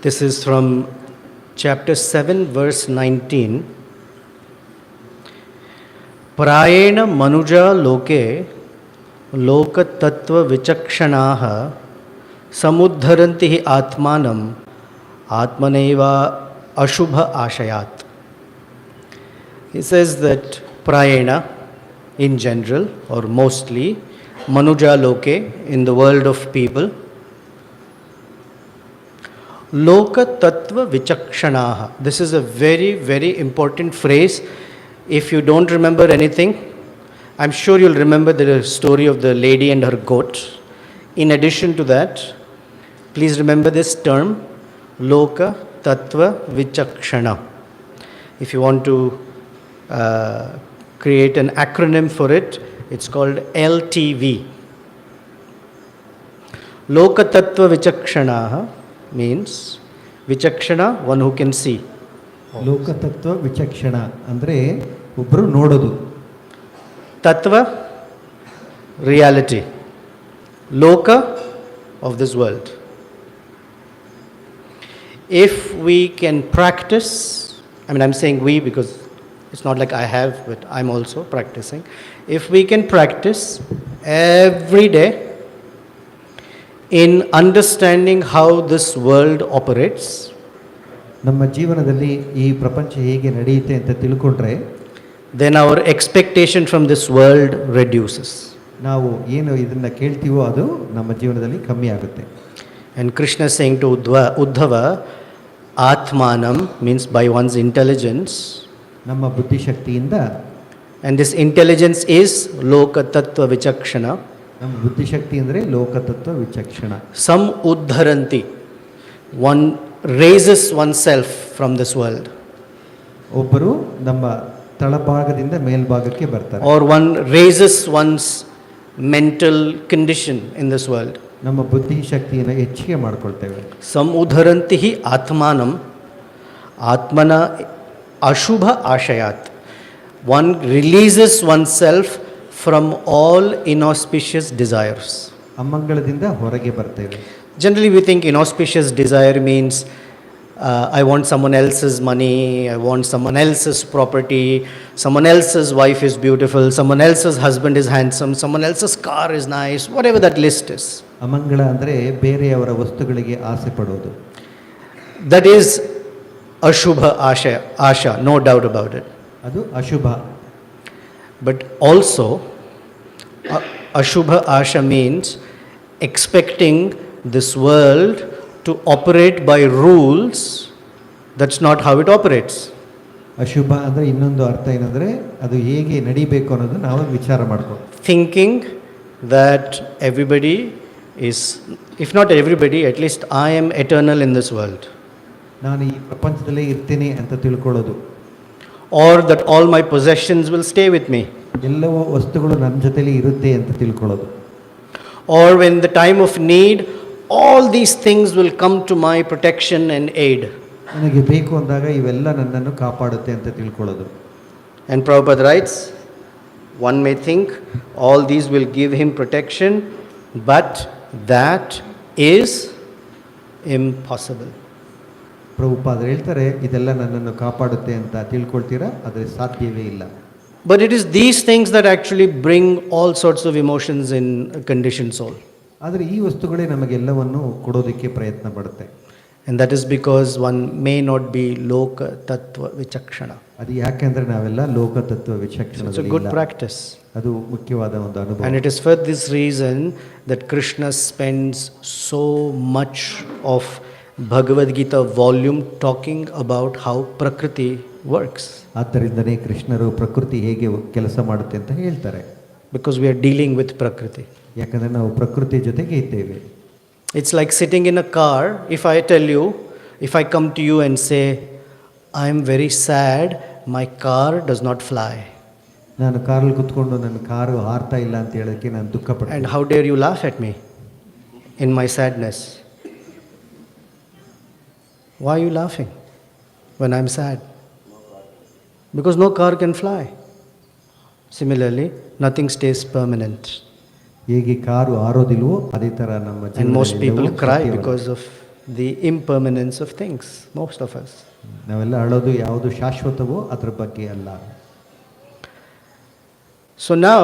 this is from chapter 7, verse 19. Prāṇ manuja loke loka tattva vichakshanaha samuddharanti hi atmanam atmaneva ashubha ashayat. He says that Prāṇ in general or mostly, manuja loke in the world of people, loka tattva vichakshanaha. This is a very, very important phrase. If you don't remember anything, I'm sure you'll remember the story of the lady and her goat. In addition to that, please remember this term, loka tattva vichakshana. If you want to create an acronym for it, it's called LTV. Loka tattva vichakshana means vichakshana, one who can see. ಲೋಕತತ್ವ ವಿಚಕ್ಷಣ ಅಂದರೆ ಒಬ್ಬರು ನೋಡೋದು. Tattva, reality. Loka, of this world. If we can practice, I'm saying we because it's not like I have, but I'm also practicing. If we can practice every day in understanding how this world operates, ನಮ್ಮ ಜೀವನದಲ್ಲಿ ಈ ಪ್ರಪಂಚ ಹೇಗೆ ನಡೆಯುತ್ತೆ ಅಂತ ತಿಳ್ಕೊಂಡ್ರೆ, then our expectation from this world reduces. ನಾವು ಏನು ಇದನ್ನ ಕೇಳ್ತೀವೋ ಅದು ನಮ್ಮ ಜೀವನದಲ್ಲಿ ಕಮ್ಮಿ ಆಗುತ್ತೆ. And Krishna is saying to Uddhava, Atmanam means by one's intelligence. ನಮ್ಮ ಬುದ್ಧಿಶಕ್ತಿಯಿಂದ, And this intelligence is Loka Tattva Vichakshana. ನಮ್ಮ ಬುದ್ಧಿಶಕ್ತಿ ಅಂದರೆ ಲೋಕತತ್ವ ವಿಚಕ್ಷಣ. Some Uddharanti, one raises oneself from this world. ಒಬ್ಬರು ನಮ್ಮ ತಳಭಾಗದಿಂದ ಮೇಲ್ಭಾಗಕ್ಕೆ ಬರ್ತಾರೆ. Or one raises one's mental condition in this world. ನಮ್ಮ ಬುದ್ಧಿಶಕ್ತಿಯನ್ನು ಹೆಚ್ಚಿಗೆ ಮಾಡ್ಕೊಳ್ತೇವೆ. Some Uddharanti hi Atmanam, Atmana Ashubha Ashayat. One releases oneself from all inauspicious desires. ಅಮಂಗಳದಿಂದ ಹೊರಗೆ ಬರ್ತೇವೆ. Generally we think inauspicious desire means I want someone else's money, I want someone else's property, someone else's wife is beautiful, someone else's husband is handsome, someone else's car is nice, whatever that list is. ಅಮಂಗಳ ಅಂದರೆ ಬೇರೆಯವರ ವಸ್ತುಗಳಿಗೆ ಆಸೆ ಪಡೋದು. That is Ashubha Asha, no doubt about it. ಅದು ಅಶುಭ. But also Ashubha Asha means expecting this world to operate by rules. That's not how it operates. ಅಶುಭ ಅಂದರೆ ಇನ್ನೊಂದು ಅರ್ಥ ಏನಂದರೆ ಅದು ಹೇಗೆ ನಡಿಬೇಕು ಅನ್ನೋದು ನಾವು ವಿಚಾರ ಮಾಡ್ಕೊಂಡು, Thinking that everybody is, if not everybody, at least I am eternal in this world. ನಾನು ಈ ಪ್ರಪಂಚದಲ್ಲೇ ಇರ್ತೀನಿ ಅಂತ ತಿಳ್ಕೊಳ್ಳೋದು. Or that all my possessions will stay with me. ಎಲ್ಲವೂ ವಸ್ತುಗಳು ನನ್ನ ಜೊತೆಲಿ ಇರುತ್ತೆ ಅಂತ ತಿಳ್ಕೊಳ್ಳೋದು. Or when the time of need, all these things will come to my protection and aid. ನನಗೆ ಬೇಕು ಅಂದಾಗ ಇವೆಲ್ಲ ನನ್ನನ್ನು ಕಾಪಾಡುತ್ತೆ ಅಂತ ತಿಳ್ಕೊಳ್ಳೋದು. And Prabhupada writes, one may think all these will give him protection, but that is impossible. ಪ್ರಭುಪಾದರು ಹೇಳ್ತಾರೆ, ಇದೆಲ್ಲ ನನ್ನನ್ನು ಕಾಪಾಡುತ್ತೆ ಅಂತ ತಿಳ್ಕೊಳ್ತೀರಾ, ಆದರೆ ಸಾಧ್ಯವೇ ಇಲ್ಲ. But it is these things that actually bring all sorts of emotions in a conditioned soul. ಆದರೆ ಈ ವಸ್ತುಗಳೇ ನಮಗೆಲ್ಲವನ್ನು ಕೊಡೋದಕ್ಕೆ ಪ್ರಯತ್ನ ಪಡುತ್ತೆ. And that is because one may not be Loka Tattva Vichakshana. ಅದು ಯಾಕೆಂದರೆ ನಾವೆಲ್ಲ ಲೋಕತತ್ವ ವಿಚಕ್ಷಣದಲ್ಲಿ It's a good practice. ಅದು ಮುಖ್ಯವಾದ ಒಂದು ಅನುಭವ. And it is for this reason that Krishna spends so much of Bhagavad Gita volume talking about how Prakriti works. ಆದ್ದರಿಂದನೇ ಕೃಷ್ಣರು ಪ್ರಕೃತಿ ಹೇಗೆ ಕೆಲಸ ಮಾಡುತ್ತೆ ಅಂತ ಹೇಳ್ತಾರೆ. Because we are dealing with Prakriti. ಯಾಕಂದರೆ ನಾವು ಪ್ರಕೃತಿ ಜೊತೆಗೆ ಇದ್ದೇವೆ. It's like sitting in a car. If I tell you, if I come to you and say, I am very sad, my car does not fly. ನಾನು ಕಾರಲ್ಲಿ ಕುತ್ಕೊಂಡು ನನ್ನ car ಹಾರ್ತಾ ಇಲ್ಲ ಅಂತ ಹೇಳೋಕ್ಕೆ ನಾನು ದುಃಖ ಪಡ್ತೀನಿ. And how dare you laugh at me in my sadness? Why are you laughing when I'm sad? Because no car can fly. Similarly, nothing stays permanent. ಹೇಗೆ ಕಾರು ಆರೋದಿಲ್ವೋ ಅದೇ ಥರ ನಮ್ಮ And most people cry because of the impermanence of things, most of us. ನಾವೆಲ್ಲ ಅಳೋದು ಯಾವುದು ಶಾಶ್ವತವೋ ಅದ್ರ ಬಗ್ಗೆ ಅಲ್ಲ. So now,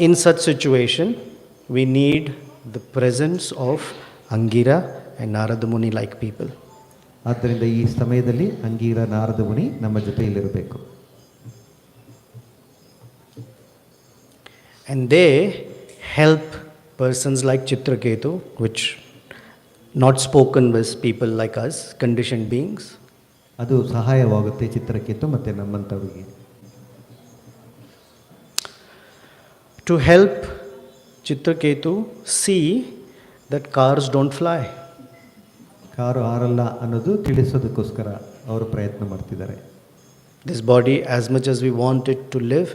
in such situation, we need the presence of Angira and Narada Muni like people. ಆದ್ದರಿಂದ ಈ ಸಮಯದಲ್ಲಿ ಅಂಗೀರ ನಾರದ ಮುನಿ ನಮ್ಮ ಜೊತೆಯಲ್ಲಿರಬೇಕು. And they help persons like Chitraketu, which not spoken with people like us, conditioned beings. ಅದು ಸಹಾಯವಾಗುತ್ತೆ ಚಿತ್ರಕೇತು ಮತ್ತು ನಮ್ಮಂಥವರಿಗೆ. To help Chitraketu see that cars don't fly. Car ಹಾರಲ್ಲ ಅನ್ನೋದು ತಿಳಿಸೋದಕ್ಕೋಸ್ಕರ ಅವರು ಪ್ರಯತ್ನ ಮಾಡ್ತಿದ್ದಾರೆ. This body, as much as we want it to live,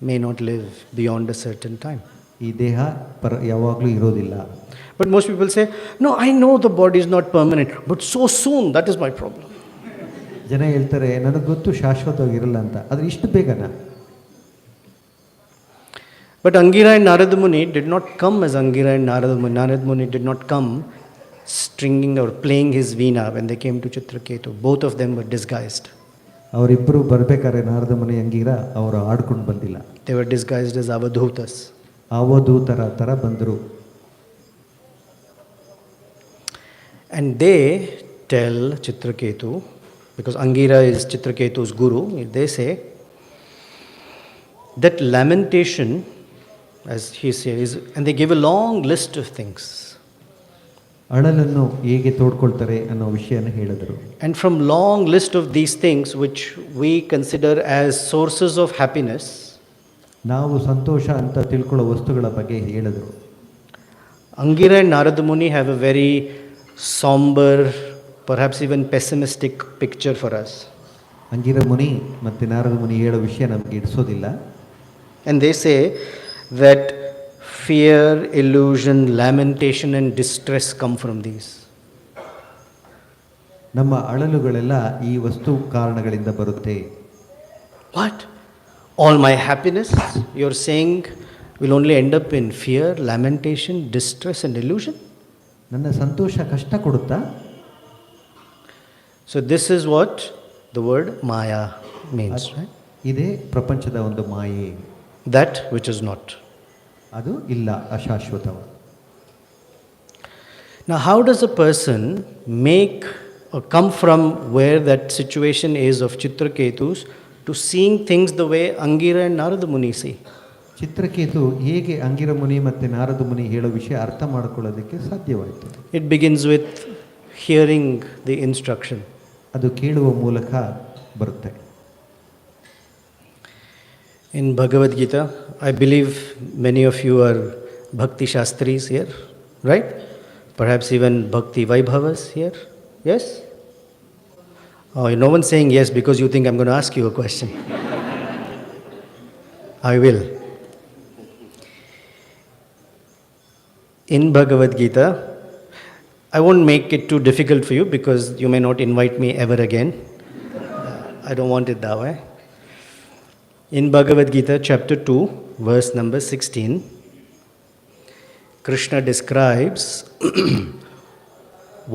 may not live beyond a certain time. ಈ ದೇಹ ಯಾವಾಗಲೂ ಇರೋದಿಲ್ಲ. But most people say, no, I know the body is not permanent, but so soon, that is my problem. ಜನ ಹೇಳ್ತಾರೆ ನನಗೆ ಗೊತ್ತು ಶಾಶ್ವತವಾಗಿರಲ್ಲ ಅಂತ, ಆದರೆ ಇಷ್ಟು ಬೇಗನಾ? But Angira and Narada Muni did not come as Angira and Narada Muni. Narada Muni did not come stringing or playing his veena when they came to Chitraketu. Both of them were disguised. ಅವರಿಬ್ಬರು ಬರಬೇಕಾದ್ರೆ ನಾರದ ಮುನಿ ಅಂಗೀರ ಅವರು ಆಡ್ಕೊಂಡು ಬಂದಿಲ್ಲ. They were disguised as avadhutas. ಅವಧೂತರ ಥರ ಬಂದರು. And they tell Chitraketu, because Angira is Chitraketu's guru, they say that lamentation, as he says, and they give a long list of things. ಅಳಲನ್ನು ಹೇಗೆ ತೋಡ್ಕೊಳ್ತಾರೆ ಅನ್ನೋ ವಿಷಯನ ಹೇಳಿದರು. And from long list of these things which we consider as sources of happiness, ನಾವು ಸಂತೋಷ ಅಂತ ತಿಳ್ಕೊಳ್ಳೋ ವಸ್ತುಗಳ ಬಗ್ಗೆ ಹೇಳಿದರು. Angira and Narada Muni have a very somber, perhaps even pessimistic picture for us. ಅಂಗಿರ ಮುನಿ ಮತ್ತು ನಾರದ ಮುನಿ ಹೇಳೋ ವಿಷಯ ನಮಗೆ ಇಡಿಸೋದಿಲ್ಲ. And they say that fear, illusion, lamentation and distress come from these. ನಮ್ಮ ಅಳಲುಗಳೆಲ್ಲ ಈ ವಸ್ತು ಕಾರಣಗಳಿಂದ ಬರುತ್ತೆ. What? All my happiness, you're saying, will only end up in fear, lamentation, distress and illusion? ನನ್ನ ಸಂತೋಷ ಕಷ್ಟ ಕೊಡುತ್ತಾ? So this is what the word Maya means, right? ಇದೇ ಪ್ರಪಂಚದ ಒಂದು ಮಾಯೆ. That which is not. ಅದು ಇಲ್ಲ, ಅಶಾಶ್ವತವ. Now how does a person make or come from where that situation is of Chitraketus to seeing things the way Angira and Narada Muni see? Chitraketu ಹೇಗೆ ಅಂಗಿರ ಮುನಿ ಮತ್ತು ನಾರದ ಮುನಿ ಹೇಳೋ ವಿಷಯ ಅರ್ಥ ಮಾಡ್ಕೊಳ್ಳೋದಕ್ಕೆ ಸಾಧ್ಯವಾಯಿತು? It begins with hearing the instruction. ಅದು ಕೇಳುವ ಮೂಲಕ ಬರುತ್ತೆ. In Bhagavad Gita, I believe many of you are Bhakti Shastris here, right? Perhaps even Bhakti Vaibhavas here, yes? Oh, no one's saying yes because you think I'm going to ask you a question. I will. In Bhagavad Gita, I won't make it too difficult for you because you may not invite me ever again. I don't want it that way. In Bhagavad Gita, chapter 2, verse number 16, Krishna describes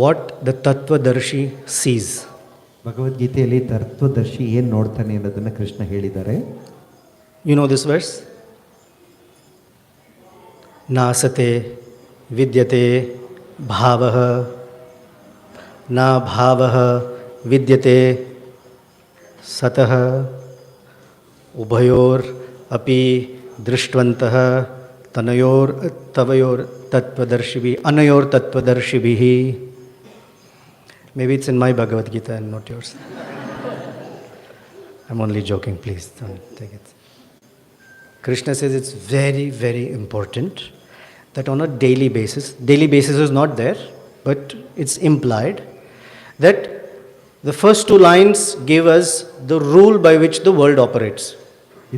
what the Tattvadarshi sees. ಭಗವದ್ಗೀತೆಯಲ್ಲಿ ತತ್ವದರ್ಶಿ ಏನು ನೋಡ್ತಾನೆ ಅನ್ನೋದನ್ನು ಕೃಷ್ಣ ಹೇಳಿದ್ದಾರೆ. You know this verse? Nasate vidyate bhavaha na bhavaha vidyate sataha ubhayor api drishtvantaha tanayor tavayor tattvadarshibhi anayor tattvadarshibhi. Maybe it's in my Bhagavad Gita and not yours. I'm only joking, please don't take it. Krishna says it's very, very important that on a daily basis is not there, but it's implied, that the first two lines give us the rule by which the world operates.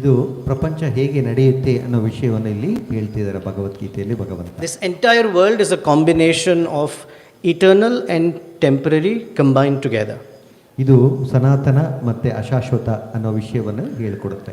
ಇದು ಪ್ರಪಂಚ ಹೇಗೆ ನಡೆಯುತ್ತೆ ಅನ್ನೋ ವಿಷಯವನ್ನು ಇಲ್ಲಿ ಹೇಳ್ತಿದ್ದಾರೆ ಭಗವದ್ಗೀತೆಯಲ್ಲಿ ಭಗವಂತ. This entire world is a combination of eternal and temporary combined together. ಇದು ಸನಾತನ ಮತ್ತು ಅಶಾಶ್ವತ ಅನ್ನೋ ವಿಷಯವನ್ನು ಹೇಳಿಕೊಡುತ್ತೆ.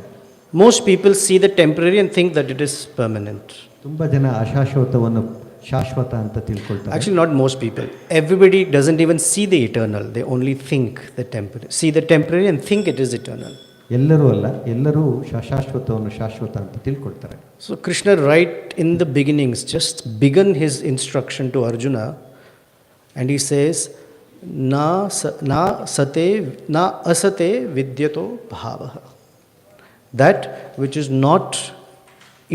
Most people see the temporary and think that it is permanent. ತುಂಬ ಜನ ಅಶಾಶ್ವತವನ್ನು ಶಾಶ್ವತ ಅಂತ ತಿಳ್ಕೊಳ್ತಾರೆ. Actually, not most people. Everybody doesn't even see the eternal. They only think the temporary. See the temporary and think it is eternal. ಎಲ್ಲರೂ ಅಲ್ಲ, ಎಲ್ಲರೂ ಶಾಶ್ವತವನ್ನು ಶಾಶ್ವತ ಅಂತ ತಿಳ್ಕೊಳ್ತಾರೆ. So Krishna, right in the beginnings, just began his instruction to Arjuna, and he says, na asate vidyato bhavaha. That which is not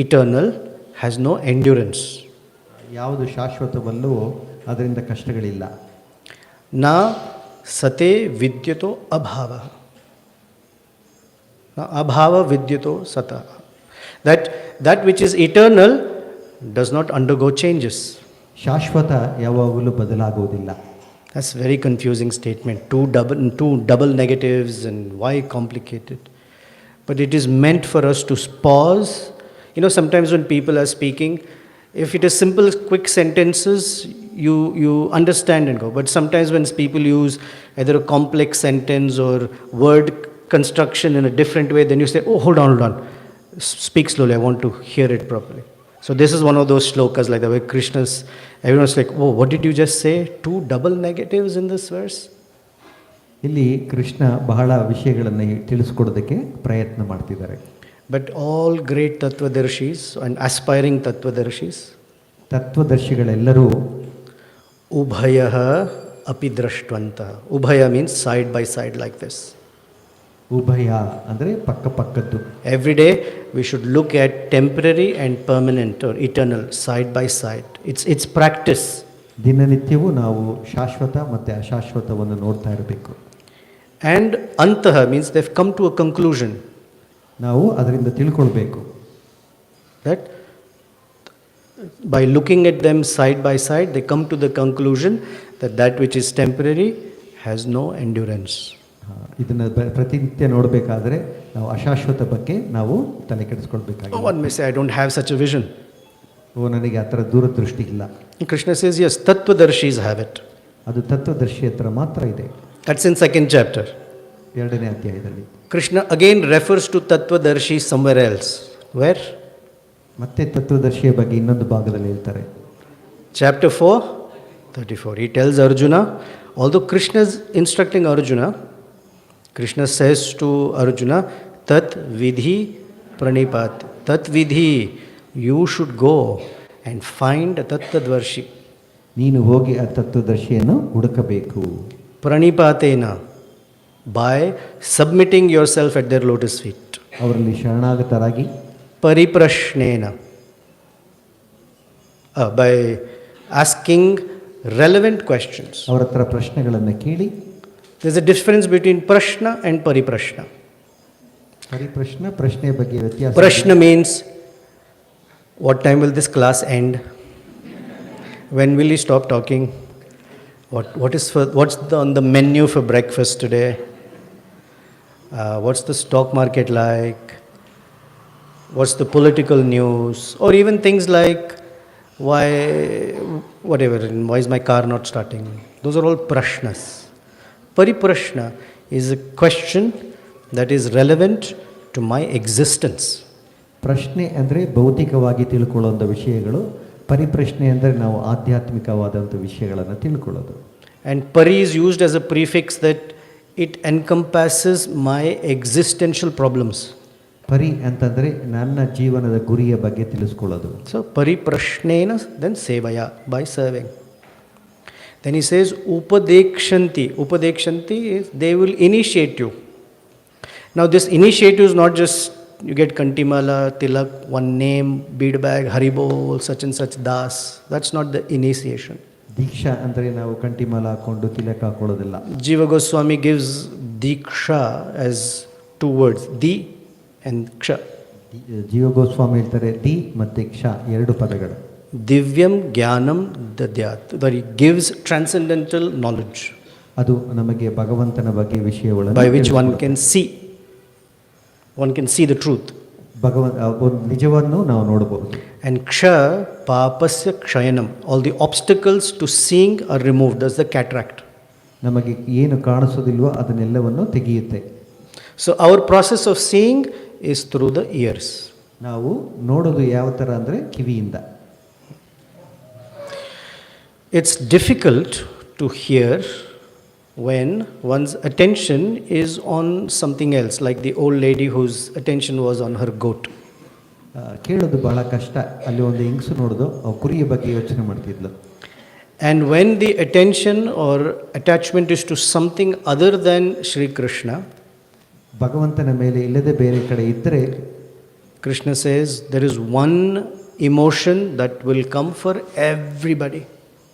eternal has no endurance. ಯಾವುದು ಶಾಶ್ವತವಲ್ಲವೋ ಅದರಿಂದ ಕಷ್ಟಗಳಿಲ್ಲ. Na sate vidyato abhavaha. Na abhava vidyato sata. That which is eternal does not undergo changes. ಶಾಶ್ವತ ಯಾವಾಗಲೂ ಬದಲಾಗುವುದಿಲ್ಲ. That's very confusing statement. Two double negatives, and why complicated? But it is meant for us to pause. You know, sometimes when people are speaking, if it is simple, quick sentences, you understand and go. But sometimes when people use either a complex sentence or word construction in a different way, then you say, oh, hold on. Speak slowly, I want to hear it properly. So this is one of those shlokas like that, where Krishna's, everyone's like, oh, what did you just say? 2 double negatives in this verse? ಇಲ್ಲಿ ಕೃಷ್ಣ ಬಹಳ ವಿಷಯಗಳನ್ನು ತಿಳಿಸ್ಕೊಡೋದಕ್ಕೆ ಪ್ರಯತ್ನ ಮಾಡ್ತಿದ್ದಾರೆ. But all great tattvadarshis and aspiring tattvadarshis, ತತ್ವದರ್ಶಿಗಳೆಲ್ಲರೂ ubhayaha api drashtvanta. Ubhaya means side by side like this. ಉಭಯ ಅಂದರೆ ಪಕ್ಕದ್ದು. Every day we should look at temporary and permanent or eternal side by side. It's practice. ದಿನನಿತ್ಯವೂ ನಾವು ಶಾಶ್ವತ ಮತ್ತು ಅಶಾಶ್ವತವನ್ನು ನೋಡ್ತಾ ಇರಬೇಕು. And antaha means they've come to a conclusion. ನಾವು ಅದರಿಂದ ತಿಳ್ಕೊಳ್ಬೇಕು. That by looking at them side by side, they come to the conclusion that which is temporary has no endurance. ಇದನ್ನು ಪ್ರತಿನಿತ್ಯ ನೋಡಬೇಕಾದ್ರೆ ನಾವು ಅಶಾಶ್ವತ ಬಗ್ಗೆ ನಾವು ತಲೆ ಕೆಡಿಸ್ಕೊಳ್ಬೇಕಾಗಿದೆ. One may say, I don't have such a vision. ನನಗೆ ಆ ಥರ ದೂರದೃಷ್ಟಿ ಇಲ್ಲ. Krishna says, yes, tattvadarshis have it. ಅದು ತತ್ವದರ್ಶಿ ಹತ್ರ ಮಾತ್ರ ಇದೆ. That's in 2nd chapter. 2ನೇ ಅಧ್ಯಾಯದಲ್ಲಿ Krishna again refers to tattvadarshi somewhere else. Where? ಮತ್ತೆ ತತ್ವದರ್ಶಿಯ ಬಗ್ಗೆ ಇನ್ನೊಂದು ಭಾಗದಲ್ಲಿ ಹೇಳ್ತಾರೆ. Chapter 4, 34. He tells Arjuna, although Krishna is instructing Arjuna, Krishna says to Arjuna, tat vidhi pranipat. Tat vidhi, you should go and find a tattvadarshi. ನೀನು ಹೋಗಿ ಆ ತತ್ವದರ್ಶಿಯನ್ನು ಹುಡುಕಬೇಕು. Pranipatena, by submitting yourself at their lotus feet. ಅವರಲ್ಲಿ ಶರಣಾಗತರಾಗಿ. Pariprashnena, by asking relevant questions. ಅವರ ಹತ್ರ ಪ್ರಶ್ನೆಗಳನ್ನು ಕೇಳಿ. There's a difference between prashna and pariprashna. ಪರಿಪ್ರಶ್ನ ಪ್ರಶ್ನೆ ಬಗ್ಗೆ ವ್ಯತ್ಯಾಸ. Prashna means, what time will this class end? When will you stop talking? What's on the menu for breakfast today? What's the stock market like? What's the political news? Or even things like, why is my car not starting? Those are all prashnas. Pariprashna is a question that is relevant to my existence. ಪ್ರಶ್ನೆ ಅಂದರೆ ಭೌತಿಕವಾಗಿ ತಿಳ್ಕೊಳ್ಳುವಂಥ ವಿಷಯಗಳು. ಪರಿಪ್ರಶ್ನೆ ಅಂದರೆ ನಾವು ಆಧ್ಯಾತ್ಮಿಕವಾದಂಥ ವಿಷಯಗಳನ್ನು ತಿಳ್ಕೊಳ್ಳೋದು. And pari is used as a prefix that it encompasses my existential problems. ಪರಿ ಅಂತಂದರೆ ನನ್ನ ಜೀವನದ ಗುರಿಯ ಬಗ್ಗೆ ತಿಳಿಸ್ಕೊಳ್ಳೋದು. So pariprashnena, then sevaya, by serving. Then he says upadekshanti. Upadekshanti is they will initiate you. Now this initiative is not just you get kantimala, tilak, one name, bead bag, haribol, such and such das. That's not the initiation. ದೀಕ್ಷಾ ಅಂದರೆ ನಾವು ಕಂಟಿಮಾಲ ಹಾಕೊಂಡು ತಿಲಕ ಹಾಕೊಳ್ಳೋದಿಲ್ಲ. Jiva Goswami gives diksha as 2 words, di and ksha. ಜೀವ ಗೋಸ್ವಾಮಿ ಹೇಳ್ತಾರೆ the ಮತ್ತು ಕ್ಷ 2 ಪದಗಳು. Divyam Jnanam Dadyat, that he gives transcendental knowledge. ಅದು ನಮಗೆ ಭಗವಂತನ ಬಗ್ಗೆ ವಿಷಯಗಳನ್ನು by which one can see the truth. ಒಂದು ನಿಜವನ್ನು ನಾವು ನೋಡಬಹುದು. And ksha papasya kshayanam, all the obstacles to seeing are removed. That's the cataract. ನಮಗೆ ಏನು ಕಾಣಿಸೋದಿಲ್ವೋ ಅದನ್ನೆಲ್ಲವನ್ನು ತೆಗೆಯುತ್ತೆ. So our process of seeing is through the ears. ನಾವು ನೋಡೋದು ಯಾವ ಥರ ಅಂದರೆ ಕಿವಿಯಿಂದ. It's difficult to hear when one's attention is on something else, like the old lady whose attention was on her goat. ಕೇಳೋದು ಬಹಳ ಕಷ್ಟ. ಅಲ್ಲಿ ಒಂದು ಹೆಂಗಸು ನೋಡೋದು ಅವ್ರು ಕುರಿಯ ಬಗ್ಗೆ ಯೋಚನೆ ಮಾಡ್ತಿದ್ಲು. And when the attention or attachment is to something other than Sri Krishna, ಭಗವಂತನ ಮೇಲೆ ಇಲ್ಲದೆ ಬೇರೆ ಕಡೆ ಇದ್ದರೆ, Krishna says there is one emotion that will come for everybody.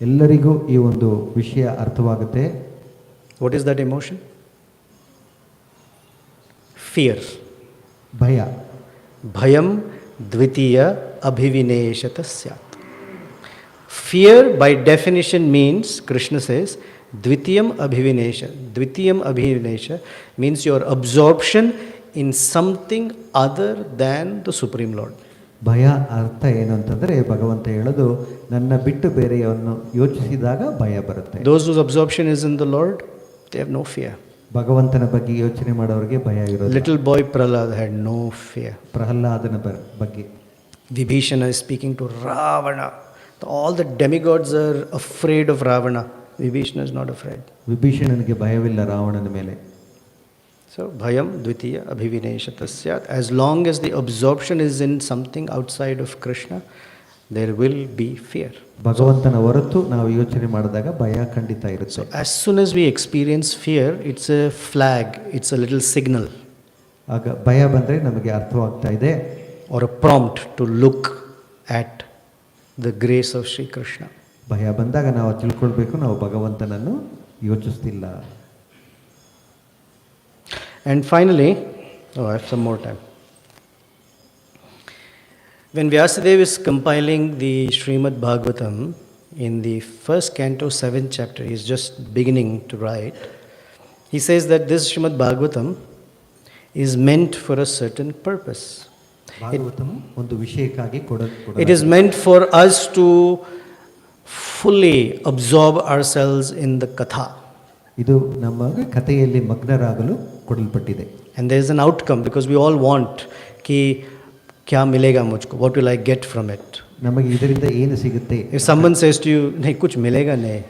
ಎಲ್ಲರಿಗೂ ಈ ಒಂದು ವಿಷಯ ಅರ್ಥವಾಗುತ್ತೆ. What is that emotion? Fear. ಭಯ. Bhayam dvitiya abhivineshata syat. Fear by definition means, Krishna says, dvitiyam abhivinesha. Dvitiyam abhivinesha means your absorption in something other than the Supreme Lord. ಭಯ ಅರ್ಥ ಏನು ಅಂತಂದರೆ ಭಗವಂತ ಹೇಳೋದು ನನ್ನ ಬಿಟ್ಟು ಬೇರೆಯನ್ನು ಯೋಚಿಸಿದಾಗ ಭಯ ಬರುತ್ತೆ. Those whose absorption is in the Lord, they have no fear. ಭಗವಂತನ ಬಗ್ಗೆ ಯೋಚನೆ ಮಾಡೋರಿಗೆ ಭಯ ಇರೋದು. Little boy Prahlad had no fear. ಪ್ರಹ್ಲಾದನ ಬಗ್ಗೆ. Vibhishana is speaking to Ravana. All the demigods are afraid of Ravana. Vibhishana is not afraid. ವಿಭೀಷಣನಿಗೆ ಭಯವಿಲ್ಲ ರಾವಣನ ಮೇಲೆ. So, bhayam dvitiya abhivineshata syat. As long as the absorption is in something outside of Krishna, there will be fear. ಭಗವಂತನ ಹೊರತು ನಾವು ಯೋಚನೆ ಮಾಡಿದಾಗ ಭಯ ಖಂಡಿತ ಇರುತ್ತೆ. So, as soon as we experience fear, it's a flag, it's a little signal. ಆಗ ಭಯ ಬಂದರೆ ನಮಗೆ ಅರ್ಥವಾಗ್ತಾ ಇದೆ. Or a prompt to look at the grace of Sri Krishna. ಭಯ ಬಂದಾಗ ನಾವು ತಿಳ್ಕೊಳ್ಬೇಕು, ನಾವು ಭಗವಂತನನ್ನು ಯೋಚಿಸ್ತಿಲ್ಲ. And finally, I have some more time. When Vyasadeva is compiling the Śrīmad Bhāgavatam, in the first canto, 7th chapter, he is just beginning to write, he says that this Śrīmad Bhāgavatam is meant for a certain purpose. Bhagavatam ಒಂದು ವಿಷಯಕ್ಕಾಗಿ It is meant for us to fully absorb ourselves in the katha. ಇದು ನಮಗೆ ಕಥೆಯಲ್ಲಿ ಮಗ್ನರಾಗಲು ಕೊಡಲ್ಪಟ್ಟಿದೆ. And there is an outcome, because we all want ki kya milega mujhko, what will I get from it? ನಮಗೆ ಇದರಿಂದ ಏನು ಸಿಗುತ್ತೆ? If someone says to you, nahi kuch milega nahi,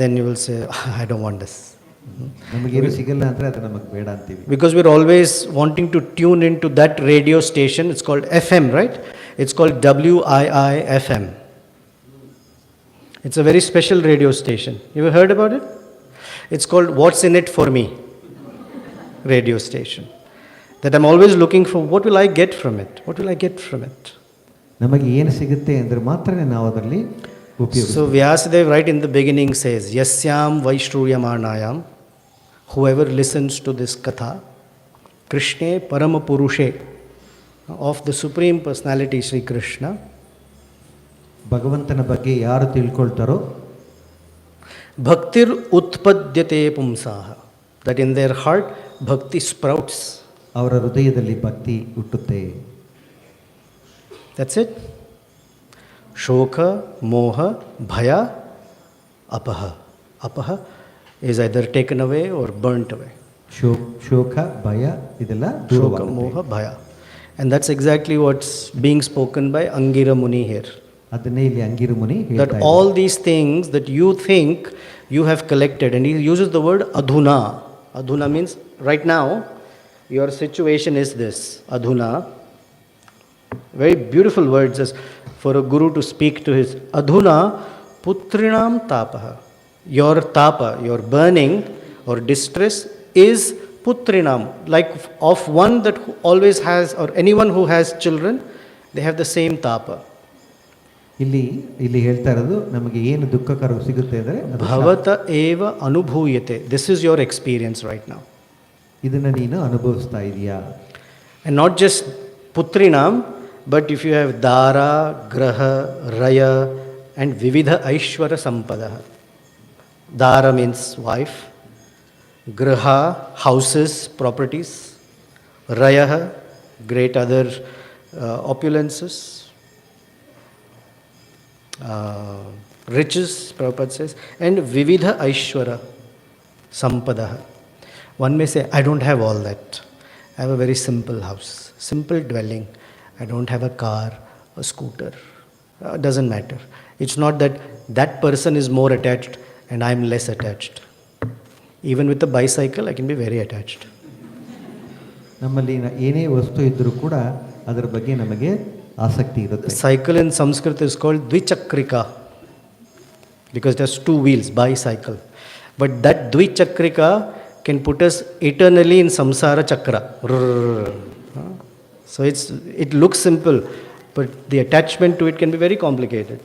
then you will say, I don't want this. ನಮಗೇನು ಸಿಗಲ್ಲ ಅಂದರೆ ಅದು ನಮಗೆ ಬೇಡ ಅಂತೀವಿ. Because we're always wanting to tune into that radio station. It's called FM, right? It's called WIIFM. It's a very special radio station. You ever heard about it? It's called What's in It for Me radio station. That I'm always looking for, what will I get from it? What will I get from it? ನಮಗೆ ಏನು ಸಿಗುತ್ತೆ ಅಂದರೆ ಮಾತ್ರನೇ ನಾವು ಅದರಲ್ಲಿ ಉಪಯೋಗಿಸ್ತೀವಿ. So Vyasadeva right in the beginning says, Yasyam Vaishruyamānāyam, whoever listens to this katha, Krishne Parama Purushe, of the Supreme Personality Sri Krishna, ಭಗವಂತನ ಬಗ್ಗೆ ಯಾರು ತಿಳ್ಕೊಳ್ತಾರೋ, Bhaktir Utpadyate Pumsaha, that in their heart bhakti sprouts. ಅವರ ಹೃದಯದಲ್ಲಿ ಭಕ್ತಿ ಹುಟ್ಟುತ್ತೆ. That's it. Shoka, Moha, Bhaya, Apaha. Apaha is either taken away or burnt away. ಶೋಕ ಭಯ ಇದೆಲ್ಲ Shoka, ದೂರವಾಗುತ್ತೆ. Moha, Bhaya. And that's exactly what's being spoken by Angira Muni here. ಅದನ್ನೇ ಇಲ್ಲಿ ಅಂಗಿರ ಮುನಿ That ಹೇಳ್ತಾ ಇದ್ದಾರೆ. all these things that you think you have collected, and he uses the word adhuna. Adhuna means right now your situation is this. Adhuna. Very beautiful words as for a guru to speak to his adhuna putrinam tapaha. Your tapa, your burning or distress is putrinam, like of one that always has, or anyone who has children, they have the same tapa. ಇಲ್ಲಿ ಹೇಳ್ತಾ ಇರೋದು ನಮಗೆ ಏನು ದುಃಖಕರ ಸಿಗುತ್ತೆ ಅಂದರೆ ಭವತ ಏವ ಅನುಭೂಯತೆ. This is your experience right now. ಇದನ್ನು ನೀನು ಅನುಭವಿಸ್ತಾ ಇದೆಯಾ? And not just putrinam, but if you have dara, graha, raya and vividha aishwara sampada. Dara means wife, graha, houses, properties, raya, great other opulences, riches, Prabhupada says, and vividha aishwara sampada. One may say, I don't have all that. I have a very simple house, simple dwelling. I don't have a car, a scooter. Doesn't matter. It's not that that person is more attached and I am less attached. Even with a bicycle, I can be very attached. ನಮ್ಮಲ್ಲಿ ಏನೇ ವಸ್ತು ಇದ್ದರೂ ಕೂಡ ಅದರ ಬಗ್ಗೆ ನಮಗೆ ಆಸಕ್ತಿ ಇರುತ್ತೆ. The cycle in Sanskrit is called Dvichakrika because it has two wheels, bicycle. But that Dvichakrika can put us eternally in samsara chakra. So it looks simple, but the attachment to it can be very complicated.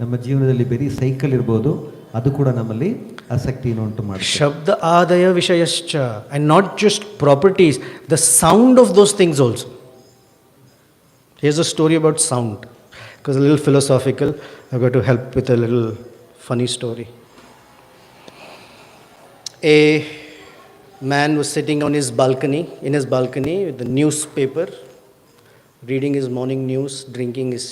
ನಮ್ಮ ಜೀವನದಲ್ಲಿ ಬರೀ cycle ಇರ್ಬೋದು, ಅದು ಕೂಡ ನಮ್ಮಲ್ಲಿ ಆಸಕ್ತಿಯನ್ನು ಉಂಟು ಮಾಡುತ್ತೆ. Shabda adaya vishayascha, and not just properties, the sound of those things also. Here's a story about sound, because a little philosophical. I've got to help with a little funny story. A man was sitting on his balcony, with the newspaper, reading his morning news, drinking his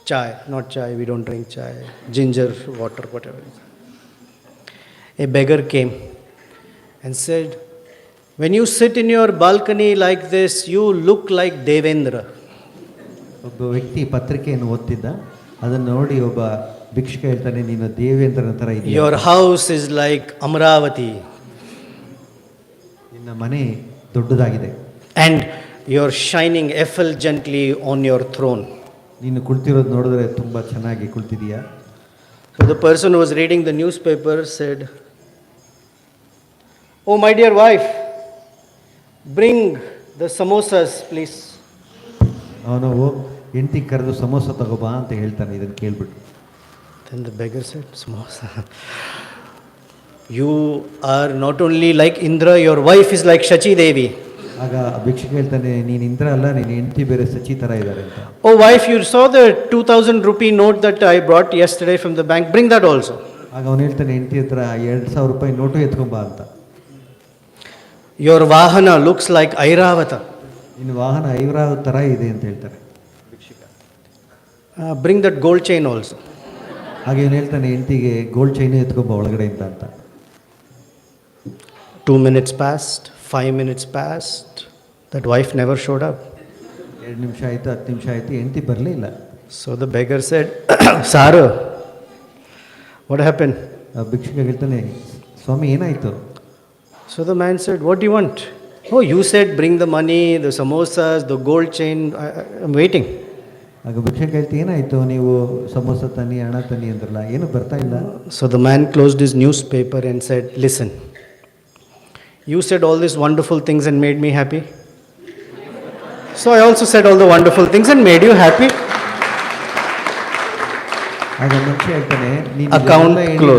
chai, not chai, we don't drink chai, ginger water, whatever. A beggar came and said, when you sit in your balcony like this, you look like Devendra. ಒಬ್ಬ ವ್ಯಕ್ತಿ ಪತ್ರಿಕೆಯನ್ನು ಓದ್ತಿದ್ದ, ಅದನ್ನು ನೋಡಿ ಒಬ್ಬ ಭಿಕ್ಷುಕ ಹೇಳ್ತಾನೆ, ನೀನು ದೇವೇಂದ್ರನ ಥರ ಇದೆಯಾ. Your house is like Amravati. ನಿನ್ನ ಮನೆ ದೊಡ್ಡದಾಗಿದೆ. And you're shining effulgently on your throne. ನೀನು ಕುಳಿತಿರೋದು ನೋಡಿದ್ರೆ ತುಂಬ ಚೆನ್ನಾಗಿ ಕುಳಿತಿದೀಯಾ. So the person who was reading the newspaper said, oh my dear wife, bring the samosas please. ಅವನು ಹೆಂಡತಿ ಕರೆದು ಸಮೋಸ ತಗೋಬಾ ಅಂತ ಹೇಳ್ತಾನೆ, ಇದನ್ನು ಕೇಳ್ಬಿಟ್ಟು. Then the beggar said, samosa. You are not only like Indra, your wife is like Shachi Devi. ಆಗ ಭಿಕ್ಷುಕ ಹೇಳ್ತಾನೆ, ನೀನು ಇಂದ್ರ ಅಲ್ಲ, ನೀನು ಹೆಂಡತಿ ಬೇರೆ ಸಚಿ ಥರ ಇದ್ದಾರೆ ಅಂತ. Oh wife, you saw the 2000 rupee note that I brought yesterday from the bank, bring that also. ಆಗ ಅವನು ಹೇಳ್ತಾನೆ, ಹೆಂಡತಿ ಹತ್ರ 2000 ರೂಪಾಯಿ ನೋಟು ಎತ್ಕೊಂಬಾ ಅಂತ. Your vahana looks like Airavata. ನಿನ್ನ ವಾಹನ ಐರಾವತ ಥರ ಇದೆ ಅಂತ ಹೇಳ್ತಾರೆ ಭಿಕ್ಷುಕ. Bring that gold chain also. ಹಾಗೆ ಇವನು ಹೇಳ್ತಾನೆ, ಹೆಂಡತಿಗೆ ಗೋಲ್ಡ್ ಚೈನ್ ಎತ್ಕೊಂಬ ಒಳಗಡೆಯಿಂದ ಅಂತ. 2 minutes passed, 5 minutes passed, that wife never showed up. 2 ನಿಮಿಷ ಆಯಿತು, 10 ನಿಮಿಷ ಆಯಿತು, ಹೆಂಡತಿ ಬರಲೇ ಇಲ್ಲ. So the beggar said, Saru, what happened? ಭಿಕ್ಷುಕ ಹೇಳ್ತಾನೆ, ಸ್ವಾಮಿ ಏನಾಯಿತು? So the man said, what do you want? Oh, you said bring the money, the samosas, the gold chain, I'm waiting. ಆಗ ಭಿಕ್ಷುಕ ಹೇಳ್ತಿ, ಏನಾಯಿತು, ನೀವು ಸಮೋಸ ತನ್ನಿ, ಹಣ ತನ್ನಿ ಅಂದ್ರಲ್ಲ, ಏನು ಬರ್ತಾ ಇಲ್ಲ. So the man closed his newspaper and said, listen, you said all these wonderful things and made me happy. So I also said all the wonderful things and made you happy. ಆಗ ಮನುಷ್ಯ ಹೇಳ್ತಾನೆ, ನೀನು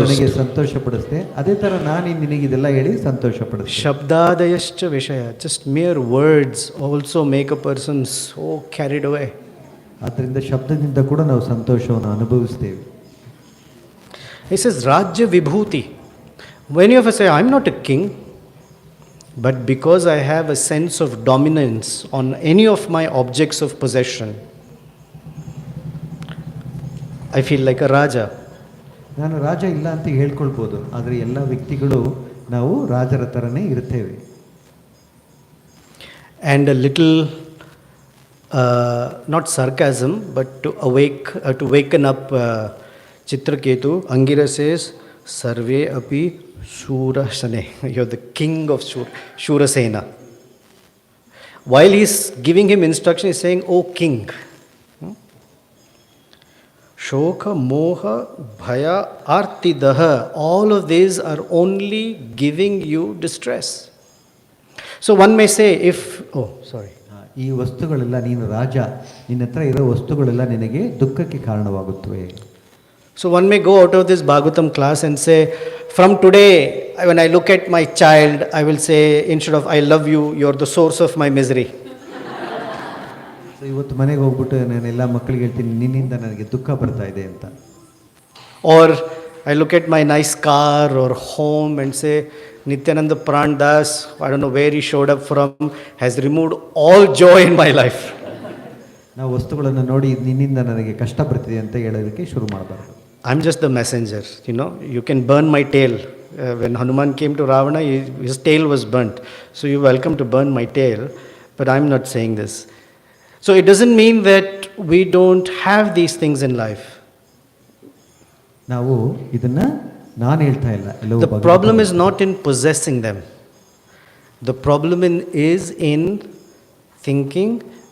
ನನಗೆ ಸಂತೋಷ ಪಡಿಸ್ದೆ, ಅದೇ ಥರ ನಾನು ನಿನಗೆ ಇದೆಲ್ಲ ಹೇಳಿ ಸಂತೋಷ ಪಡಿಸ್ದೆ. Shabdadayascha vishaya, just mere words also make a person so carried away. ಆದ್ದರಿಂದ ಶಬ್ದದಿಂದ ಕೂಡ ನಾವು ಸಂತೋಷವನ್ನು ಅನುಭವಿಸ್ತೇವೆ. He says Rajya Vibhuti. Many of us say, I'm not a king, but because I have a sense of dominance on any of my objects of possession, I feel like a Raja. ನಾನು ರಾಜ ಇಲ್ಲ ಅಂತ ಹೇಳ್ಕೊಳ್ಬೋದು, ಆದರೆ ಎಲ್ಲ ವ್ಯಕ್ತಿಗಳು ನಾವು ರಾಜರ ಥರನೇ ಇರ್ತೇವೆ. And a little, not sarcasm, but to waken up Chitraketu, Angira says, Sarve api Shurasane. You're the king of Shurasena. While he's giving him instruction, he's saying, O king, Shoka, Moha, Bhaya, Artidaha, all of these are only giving you distress. So one may say, ಈ ವಸ್ತುಗಳೆಲ್ಲ, ನೀನು ರಾಜ, ನಿನ್ನ ಹತ್ರ ಇರೋ ವಸ್ತುಗಳೆಲ್ಲ ನಿನಗೆ ದುಃಖಕ್ಕೆ ಕಾರಣವಾಗುತ್ತವೆ. So one may go out of this Bhāgavatam class and say, from today, when I look at my child, I will say, instead of I love you, you're the source of my misery. So ಇವತ್ತು ಮನೆಗೆ ಹೋಗ್ಬಿಟ್ಟು ನಾನು ಎಲ್ಲ ಮಕ್ಕಳಿಗೆ ಹೇಳ್ತೀನಿ, ನಿನ್ನಿಂದ ನನಗೆ ದುಃಖ ಬರ್ತಾ ಇದೆ ಅಂತ. Or I look at my nice car or home and say, Nityānanda Prāṇ Das, I don't know where he showed up from, has removed all joy in my life. ನಾವು ವಸ್ತುಗಳನ್ನು ನೋಡಿ ನಿನ್ನಿಂದ ನನಗೆ ಕಷ್ಟ ಬರ್ತಿದೆ ಅಂತ ಹೇಳೋದಕ್ಕೆ ಶುರು ಮಾಡಬಾರ್ದು. I'm just the messenger, you can burn my tail. When Hanuman came to Ravana, his tail was burnt. So you're welcome to burn my tail, but I'm not saying this. So it doesn't mean that we don't have these things in life. ನಾವು ಇದನ್ನ ನಾನು ಹೇಳ್ತಾ ಇಲ್ಲ, ಎಲ್ಲವೂ The problem is not in possessing them. The problem is in thinking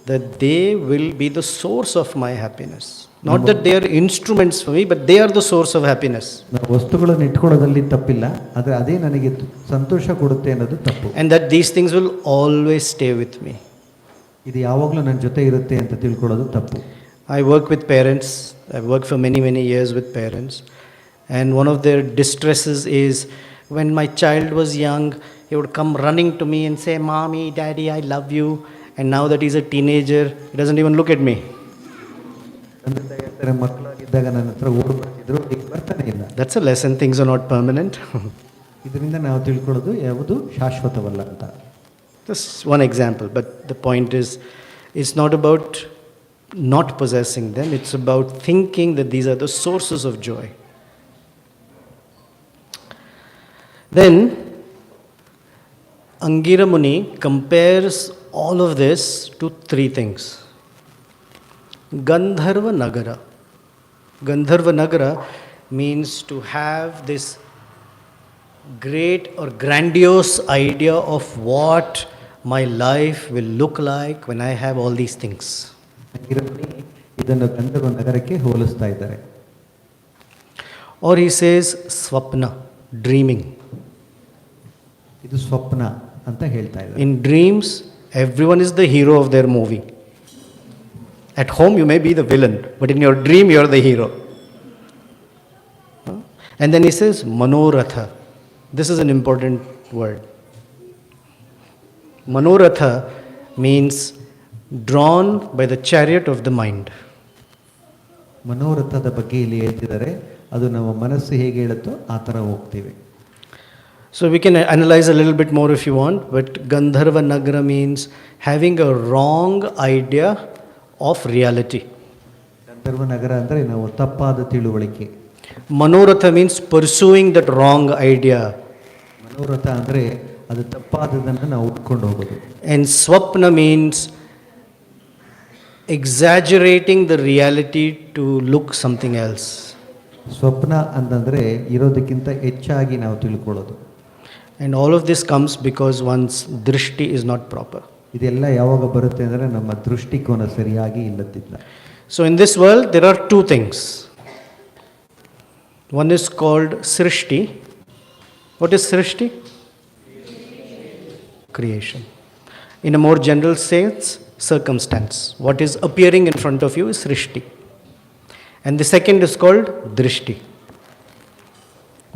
that they will be the source of my happiness. Not that they are instruments for me, but they are the source of happiness. ನಾವು ವಸ್ತುಗಳನ್ನು ಇಟ್ಕೊಳ್ಳೋದಲ್ಲಿ ತಪ್ಪಿಲ್ಲ, ಆದರೆ ಅದೇ ನನಗೆ ಸಂತೋಷ ಕೊಡುತ್ತೆ ಅನ್ನೋದು ತಪ್ಪು. And that these things will always stay with me. ಇದು ಯಾವಾಗಲೂ ನನ್ನ ಜೊತೆ ಇರುತ್ತೆ ಅಂತ ತಿಳ್ಕೊಳ್ಳೋದು ತಪ್ಪು. I work with parents. I've worked for many, many years with parents. And one of their distresses is when my child was young, he would come running to me and say, "Mommy, Daddy, I love you." And now that he's a teenager, he doesn't even look at me. ತಂದೆ ತಾಯಿ ಹೇಳ್ತಾರೆ, ಮಕ್ಕಳಾಗಿದ್ದಾಗ ನನ್ನ ಹತ್ರ ಓಡಿ ಬರ್ತಿದ್ರು, ಈಗ ಬರ್ತಾನೆ ಇಲ್ಲ. That's a lesson. Things are not permanent. ಇದರಿಂದ ನಾವು ತಿಳ್ಕೊಳ್ಳೋದು ಯಾವುದು ಶಾಶ್ವತವಲ್ಲ ಅಂತ. Just one example, but the point is, it's not about not possessing them, it's about thinking that these are the sources of joy. Then, Angira Muni compares all of this to three things. Gandharva Nagara. Gandharva Nagara means to have this great or grandiose idea of what my life will look like when I have all these things. ಇದನ್ನು ಗಂಧರ್ವ ನಗರಕ್ಕೆ ಹೋಲಿಸ್ತಾ ಇದ್ದಾರೆ. Or he says swapna, dreaming. ಇದು ಸ್ವಪ್ನ ಅಂತ ಹೇಳ್ತಾ ಇದ್ದಾರೆ. In dreams, everyone is the hero of their movie. At home, you may be the villain, but in your dream, you are the hero. And then he says manoratha. This is an important word. Manoratha means drawn by the chariot of the mind. ಮನೋರಥದ ಬಗ್ಗೆ ಇಲ್ಲಿ ಹೇಳ್ತಿದ್ದಾರೆ, ಅದು ನಮ್ಮ ಮನಸ್ಸು ಹೇಗೆ ಹೇಳುತ್ತೋ ಆ ಥರ ಹೋಗ್ತೀವಿ. So we can analyze a little bit more if you want, but Gandharva Nagara means having a wrong idea of reality. ಗಂಧರ್ವ ನಗರ ಅಂದರೆ ನಾವು ತಪ್ಪಾದ ತಿಳುವಳಿಕೆ. Manoratha means pursuing that wrong idea. ಮನೋರಥ ಅಂದರೆ ಅದು ತಪ್ಪಾದದನ್ನು ನಾವು ಉಟ್ಕೊಂಡು ಹೋಗೋದು. And Swapna means exaggerating the reality to look something else. ಸ್ವಪ್ನ ಅಂತಂದರೆ ಇರೋದಕ್ಕಿಂತ ಹೆಚ್ಚಾಗಿ ನಾವು ತಿಳ್ಕೊಳ್ಳೋದು. And all of this comes because one's drishti is not proper. ಇದೆಲ್ಲ ಯಾವಾಗ ಬರುತ್ತೆ ಅಂದರೆ ನಮ್ಮ ದೃಷ್ಟಿಕೋನ ಸರಿಯಾಗಿ ಇಲ್ಲದಿಲ್ಲ. So in this world there are two things. One is called Srishti. What is Srishti? Creation. In a more general sense, circumstance. What is appearing in front of you is Srishti. And the second is called Drishti.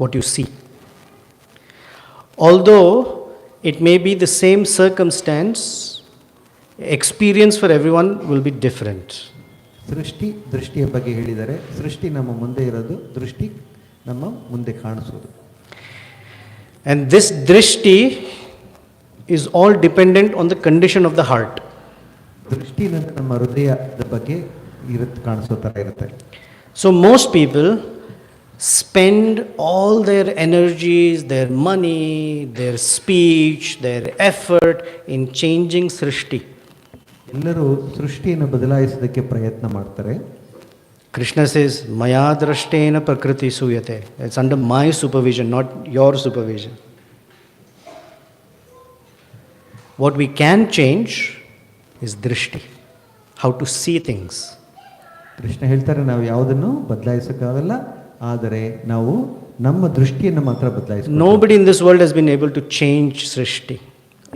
What you see. Although it may be the same circumstance, experience for everyone will be different. ದೃಷ್ಟಿಯ ಬಗ್ಗೆ ಹೇಳಿದರೆ, ಸೃಷ್ಟಿ ನಮ್ಮ ಮುಂದೆ ಇರೋದು, ದೃಷ್ಟಿ ನಮ್ಮ ಮುಂದೆ ಕಾಣಿಸೋದು. And this drishti is all dependent on the condition of the heart. ದೃಷ್ಟಿ ನಮ್ಮ ಹೃದಯದ ಬಗ್ಗೆ ಕಾಣಿಸೋ ಥರ ಇರುತ್ತೆ. So most people spend all their energies, their money, their speech, their effort in changing Srishti. ಎಲ್ಲರೂ ಸೃಷ್ಟಿಯನ್ನು ಬದಲಾಯಿಸೋದಕ್ಕೆ ಪ್ರಯತ್ನ ಮಾಡ್ತಾರೆ. Krishna says, Maya drashtena prakriti suyate. It's under my supervision, not your supervision. What we can change is drishti, how to see things. Krishna ಹೇಳ್ತಾರೆ, ನಾವು ಯಾವುದನ್ನು ಬದಲಾಯಿಸೋಕ್ಕಾಗಲ್ಲ, ಆದರೆ ನಾವು ನಮ್ಮ ದೃಷ್ಟಿಯನ್ನು ಮಾತ್ರ ಬದಲಾಯಿಸಬಹುದು. Nobody in this world has been able to change Srishti.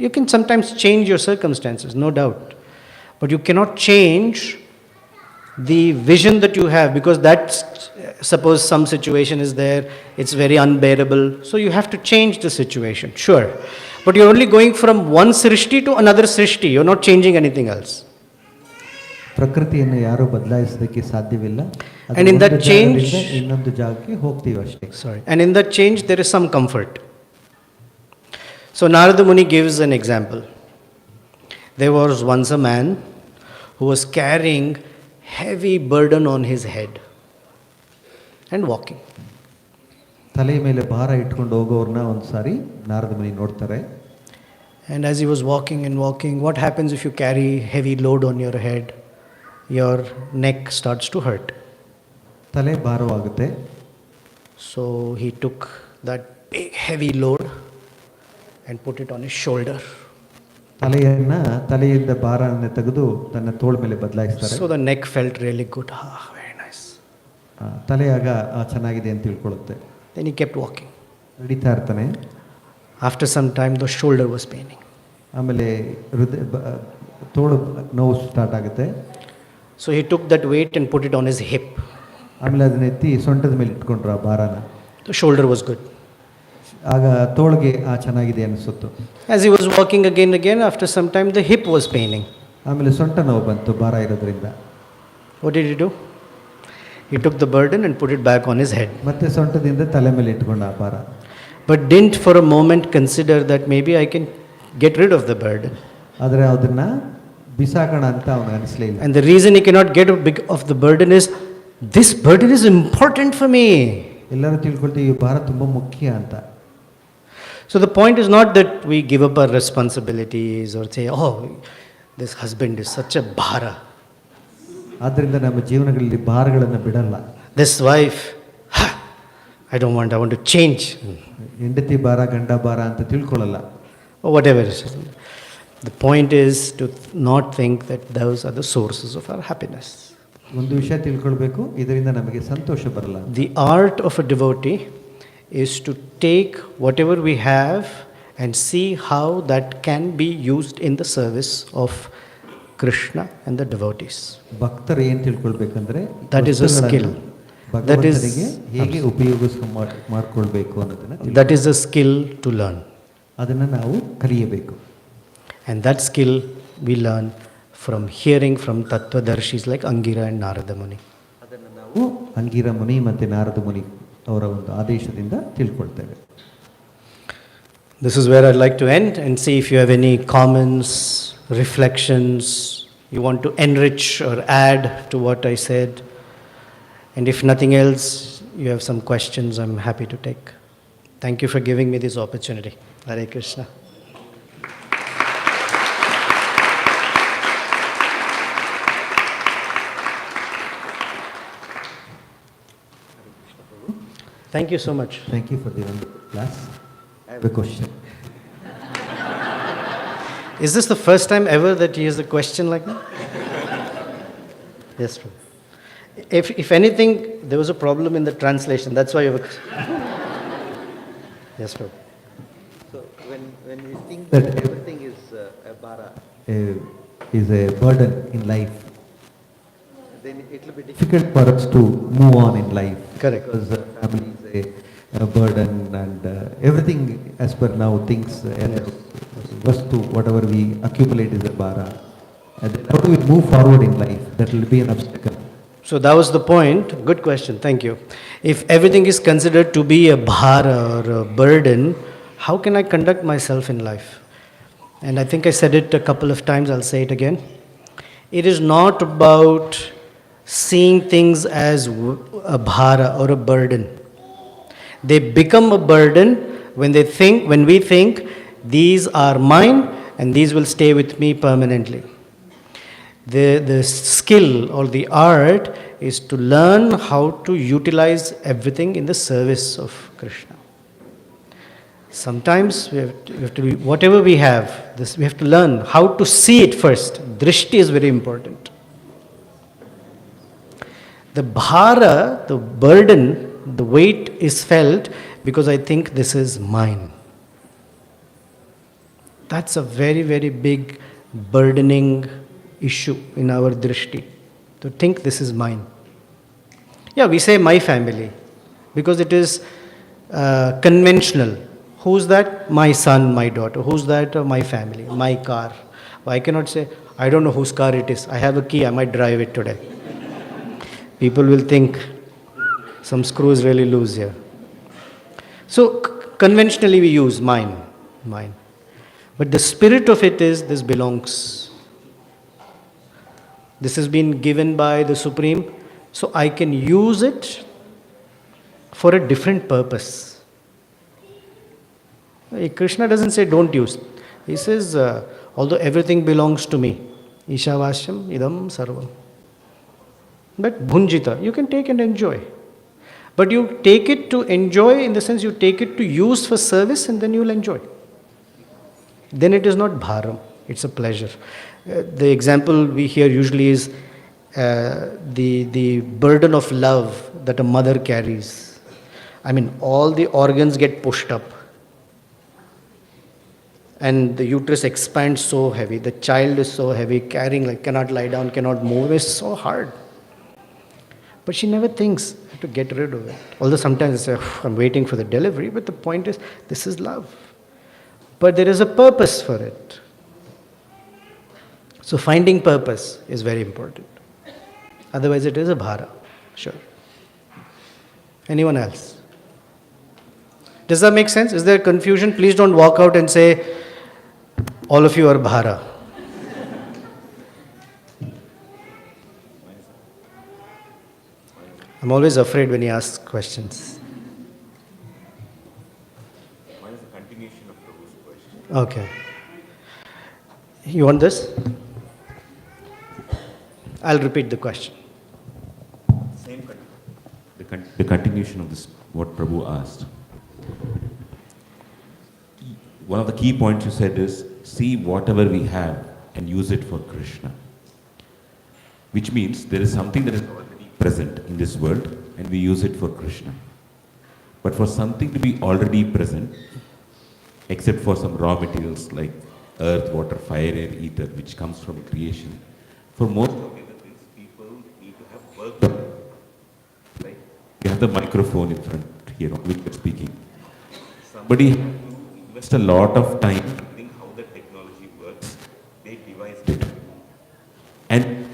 You can sometimes change your circumstances, no doubt. But you cannot change the vision that you have, because that's, suppose some situation is there, it's very unbearable, so you have to change the situation, sure. But you're only going from one Srishti to another Srishti, you're not changing anything else. ಪ್ರಕೃತಿಯನ್ನು ಯಾರು ಬದಲಾಯಿಸೋದಕ್ಕೆ ಸಾಧ್ಯವಿಲ್ಲ. And in that change, ಇನ್ನೊಂದು ಜಾಗಕ್ಕೆ ಹೋಗ್ತೀವಿ ಅಷ್ಟೇ. Sorry. And in that change there is some comfort. So Narada Muni gives an example. There was once a man who was carrying heavy burden on his head and walking. ತಲೆ ಮೇಲೆ ಭಾರ ಇಟ್ಕೊಂಡು ಹೋಗೋರ್ನ ಒಂದು ಸಾರಿ ನಾರದ ಮುನಿ ನೋಡ್ತಾರೆ. And as he was walking and walking, what happens if you carry heavy load on your head? Your neck starts to hurt. ತಲೆ ಭಾರವಾಗುತ್ತೆ. So he took that big heavy load and put it on his shoulder. ತಲೆಯಿಂದ ಭಾರವನ್ನು ತೆಗೆದು ತನ್ನ ತೋಳ ಮೇಲೆ ಬದಲಾಯಿಸ್ತಾರೆ. So the neck felt really good. Very nice. ತಲೆಯಾಗ ಚೆನ್ನಾಗಿದೆ ಅಂತ ತಿಳ್ಕೊಳ್ಳುತ್ತೆ. Then he kept walking. ನಡೀತಾ ಇರ್ತಾನೆ. After some time the shoulder was paining. ಆಮೇಲೆ ತೋಳು ನೋವು ಸ್ಟಾರ್ಟ್ ಆಗುತ್ತೆ. So he took that weight and put it on his hip. ಆಮೇಲೆ ಅದನ್ನ ಎತ್ತಿ ಸೊಂಟದ ಮೇಲೆ ಇಟ್ಕೊಂಡ್ರು ಆ ಭಾರನ. The shoulder was good. ಆಗ ತೋಳಿಗೆ ಚೆನ್ನಾಗಿದೆ ಅನಿಸುತ್ತು. As he was walking again, after some time the hip was paining. ಆಮೇಲೆ ಸೊಂಟ ನೋವು ಬಂತು ಭಾರ ಇರೋದ್ರಿಂದ. What did he do? He took the burden and put it back on his head. ಮತ್ತೆ ಸೊಂಟದಿಂದ ತಲೆ ಮೇಲೆ ಇಟ್ಕೊಂಡ ಆ ಭಾರ. But didn't for a moment consider that maybe I can get rid of the burden. ಆದರೆ ಅದನ್ನ ಬಿಸಾಕೋಣ ಅಂತ ಅವನಿಗೆ ಅನಿಸಲಿಲ್ಲ. And the reason he cannot get rid of the burden is this burden is important for me. ಎಲ್ಲರೂ ತಿಳ್ಕೊಳ್ತೀವಿ ಈ ಭಾರ ತುಂಬಾ ಮುಖ್ಯ ಅಂತ. So the point is not that we give up our responsibilities or say, oh, this husband is such a bhara. ಆದ್ದರಿಂದ ನಮ್ಮ ಜೀವನಗಳಲ್ಲಿ ಭಾರಗಳನ್ನು ಬಿಡಲ್ಲ. This wife, I want to change. ಹೆಂಡತಿ ಭಾರ ಗಂಡ ಭಾರ ಅಂತ ತಿಳ್ಕೊಳ್ಳಲ್ಲ. Or whatever it is. The point is to not think that those are the sources of our happiness. ಒಂದು ವಿಷಯ ತಿಳ್ಕೊಳ್ಬೇಕು, ಇದರಿಂದ ನಮಗೆ ಸಂತೋಷ ಬರಲ್ಲ. The art of a devotee is to take whatever we have and see how that can be used in the service of Krishna and the devotees. ಭಕ್ತರು ಏನು ತಿಳ್ಕೊಳ್ಬೇಕಂದ್ರೆ That is a skill. ಭಗವಂತನಿಗೆ ಹೇಗೆ ಮಾಡ್ಕೊಳ್ಬೇಕು ಅನ್ನೋದನ್ನ That is a skill to learn. ಅದನ್ನು ನಾವು ಕಲಿಯಬೇಕು. And that skill we learn from hearing from Tattvadarshis like Angira and Narada Muni. ಅದನ್ನು ನಾವು ಅಂಗಿರ ಮುನಿ ಮತ್ತು ನಾರದ ಮುನಿ ಅವರ ಒಂದು ಆದೇಶದಿಂದ ತಿಳ್ಕೊಳ್ತೇವೆ. This is where I'd like to end and see if you have any comments, reflections, you want to enrich or add to what I said. And if nothing else, you have some questions, I'm happy to take. Thank you for giving me this opportunity. Hare Krishna. Thank you so much. Thank you for the wonderful class. I have a question. Is this the first time ever that he has a question like that? Yes, true. If anything, there was a problem in the translation. That's why you have a... Yes, true. So when we think that everything is a bara, is a burden in life, then it will be difficult for us to move on in life. Correct. Because family is a burden and everything as per now things vastu whatever we accumulate is a bara. And then how do we move forward in life? That will be an obstacle. So that was the point. Good question. Thank you. If everything is considered to be a bhara or a burden, how can I conduct myself in life? And I think I said it a couple of times. I'll say it again. It is not about seeing things as a bhara or a burden. They become a burden when we think these are mine and these will stay with me permanently. The skill or the art is to learn how to utilize everything in the service of Krishna. Sometimes we have to be, whatever we have, we have to learn how to see it first. Drishti is very important. The bhara, the burden, the weight is felt because I think this is mine. That's a very, very big burdening issue in our drishti, to think this is mine. Yeah, we say my family because it is conventional. Who's that? My son, my daughter. Who's that? My family, my car. I cannot say, I don't know whose car it is. I have a key, I might drive it today. People will think some screw is really loose here. So conventionally we use mine. But the spirit of it is this belongs. This has been given by the Supreme, so I can use it for a different purpose. Krishna doesn't say don't use. He says, although everything belongs to me, Ishavashyam idam sarvam. But bhunjita, you can take and enjoy. But you take it to enjoy, in the sense you take it to use for service, and then you'll enjoy. Then it is not bharam, it's a pleasure. The example we hear usually is the burden of love that a mother carries. I mean, all the organs get pushed up, and the uterus expands so heavy, the child is so heavy, carrying, like, cannot lie down, cannot move, it's so hard. But she never thinks to get rid of it. Although sometimes I say, I'm waiting for the delivery, but the point is, this is love. But there is a purpose for it. So finding purpose is very important. Otherwise it is a bhara. Sure. Anyone else? Does that make sense? Is there confusion? Please don't walk out and say, all of you are bhara. I'm always afraid when he asks questions. One is the continuation of Prabhu's question. Okay. You want this? I'll repeat the question. The continuation of this, what Prabhu asked. One of the key points you said is, see whatever we have and use it for Krishna. Which means there is something that is already present in this world and we use it for Krishna. But for something to be already present, except for some raw materials like earth, water, fire, air, ether, which comes from creation, for most of the other things, people need to have work done. Right? You have the microphone in front here on which you're speaking. Somebody has to invest a lot of time learning how the technology works. They devised it. And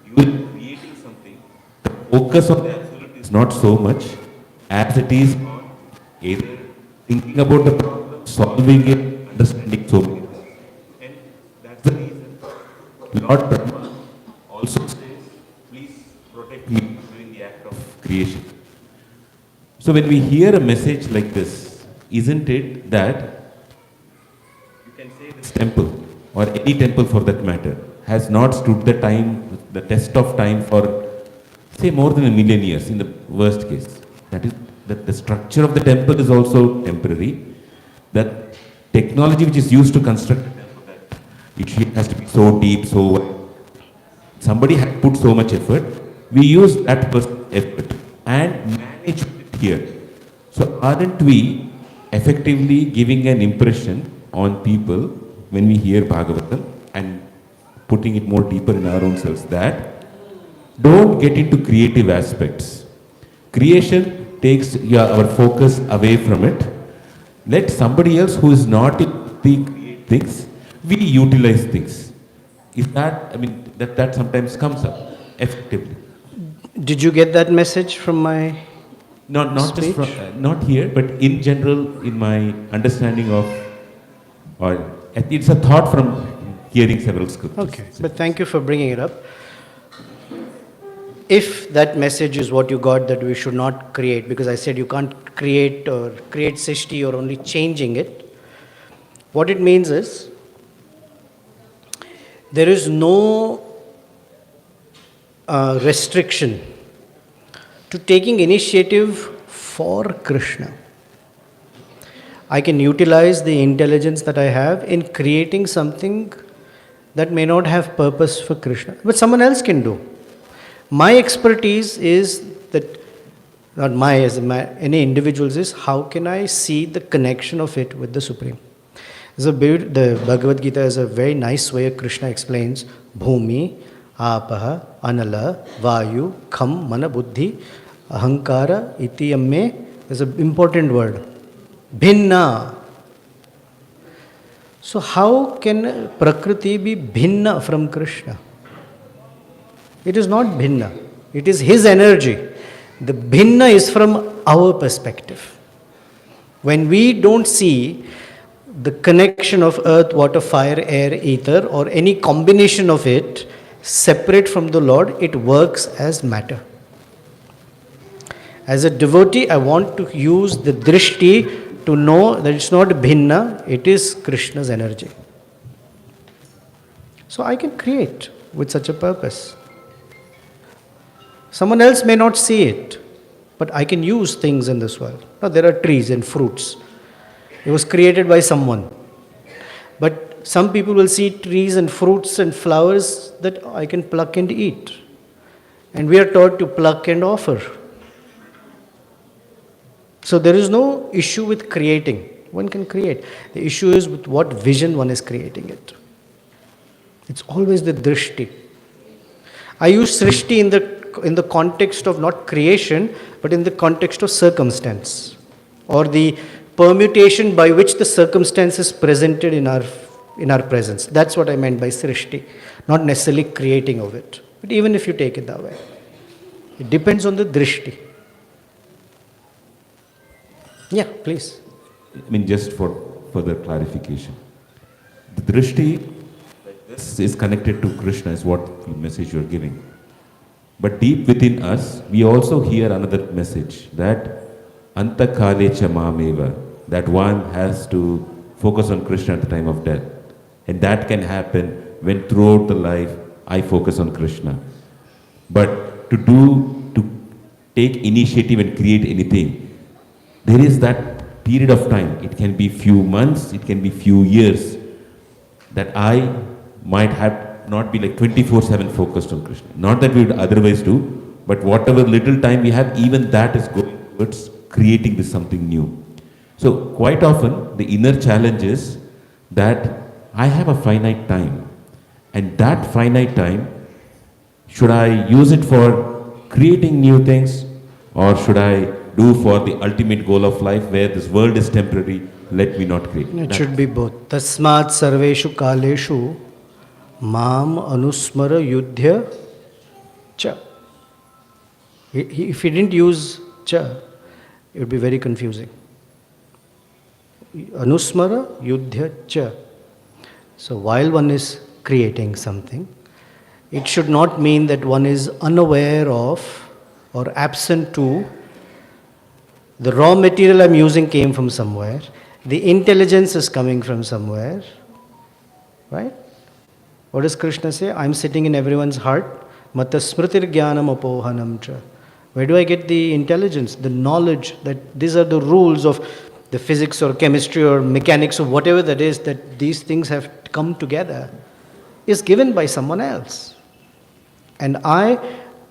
you are creating something. The focus on the absolute is not so much as it is on either thinking about the problem, solving it, understanding so many things. And that's the reason Lord Brahma also says, please protect me during the act of creation. So when we hear a message like this, isn't it that you can say this temple, or any temple for that matter, has not stood the test of time for, say, more than 1,000,000 years in the worst case. That is, that the structure of the temple is also temporary. That technology which is used to construct the temple, that it has to be so deep, so wide. Somebody has put so much effort. We use that effort and manage it here. So aren't we effectively giving an impression on people when we hear Bhāgavatam and putting it more deeper in our own selves that don't get into creative aspects. Creation takes our focus away from it. Let somebody else who is not in the create things, we utilize things. Is that, I mean, that sometimes comes up effectively. Did you get that message from my Not speech? just from, not here, but in general, in my understanding of, or it's a thought from hearing several scriptures. Okay, but thank you for bringing it up. If that message is what you got, that we should not create, because I said you can't create or create Srishti, or only changing it, what it means is, there is no restriction to taking initiative for Krishna. I can utilize the intelligence that I have in creating something that may not have purpose for Krishna, but someone else can do. My expertise is that, not my, as any individual's, is how can I see the connection of it with the Supreme. The Bhagavad Gita is a very nice way Krishna explains Bhumi, Apaha, Anala, Vayu, Kham, Mana, Buddhi, Ahankara, Iti, Amme. There's an important word. Bhinna. So how can Prakriti be bhinna from Krishna? It is not bhinna. It is his energy. The bhinna is from our perspective. When we don't see the connection of earth, water, fire, air, ether, or any combination of it separate from the Lord, it works as matter. As a devotee, I want to use the drishti to know that it's not bhinna, it is Krishna's energy. So I can create with such a purpose. Someone else may not see it. But I can use things in this world. Now, there are trees and fruits. It was created by someone. But some people will see trees and fruits and flowers that I can pluck and eat. And we are taught to pluck and offer. So there is no issue with creating. One can create. The issue is with what vision one is creating it. It's always the drishti. I use srishti in the context of not creation, but in the context of circumstance, or the permutation by which the circumstance is presented in our presence. That's what I meant by srishti, not necessarily creating of it. But even if you take it that way, it depends on the drishti. Yeah, please. I mean, just for further clarification, the drishti, this is connected to Krishna, is what the message you are giving. But deep within us, we also hear another message, that anta kale cha mameva, that one has to focus on Krishna at the time of death. And that can happen when throughout the life I focus on Krishna. But to take initiative and create anything, there is that period of time. It can be few months, it can be few years, that I might have not be like 24/7 focused on Krishna. Not that we would otherwise do, but whatever little time we have, even that is going towards creating this something new. So quite often the inner challenge is that I have a finite time, and that finite time, should I use it for creating new things, or should I do for the ultimate goal of life, where this world is temporary, let me not create? It should be both. Tasmat sarveshu kaleshu mam anusmara yudhya cha. If he didn't use cha, it would be very confusing. Anusmara yudhya cha. So while one is creating something, it should not mean that one is unaware of or absent to the raw material I'm using came from somewhere, the intelligence is coming from somewhere, right? What does Krishna say? I'm sitting in everyone's heart. Mata smritir jnanam apohanam cha. Where do I get the intelligence, the knowledge that these are the rules of the physics or chemistry or mechanics or whatever that is, that these things have come together, is given by someone else. And I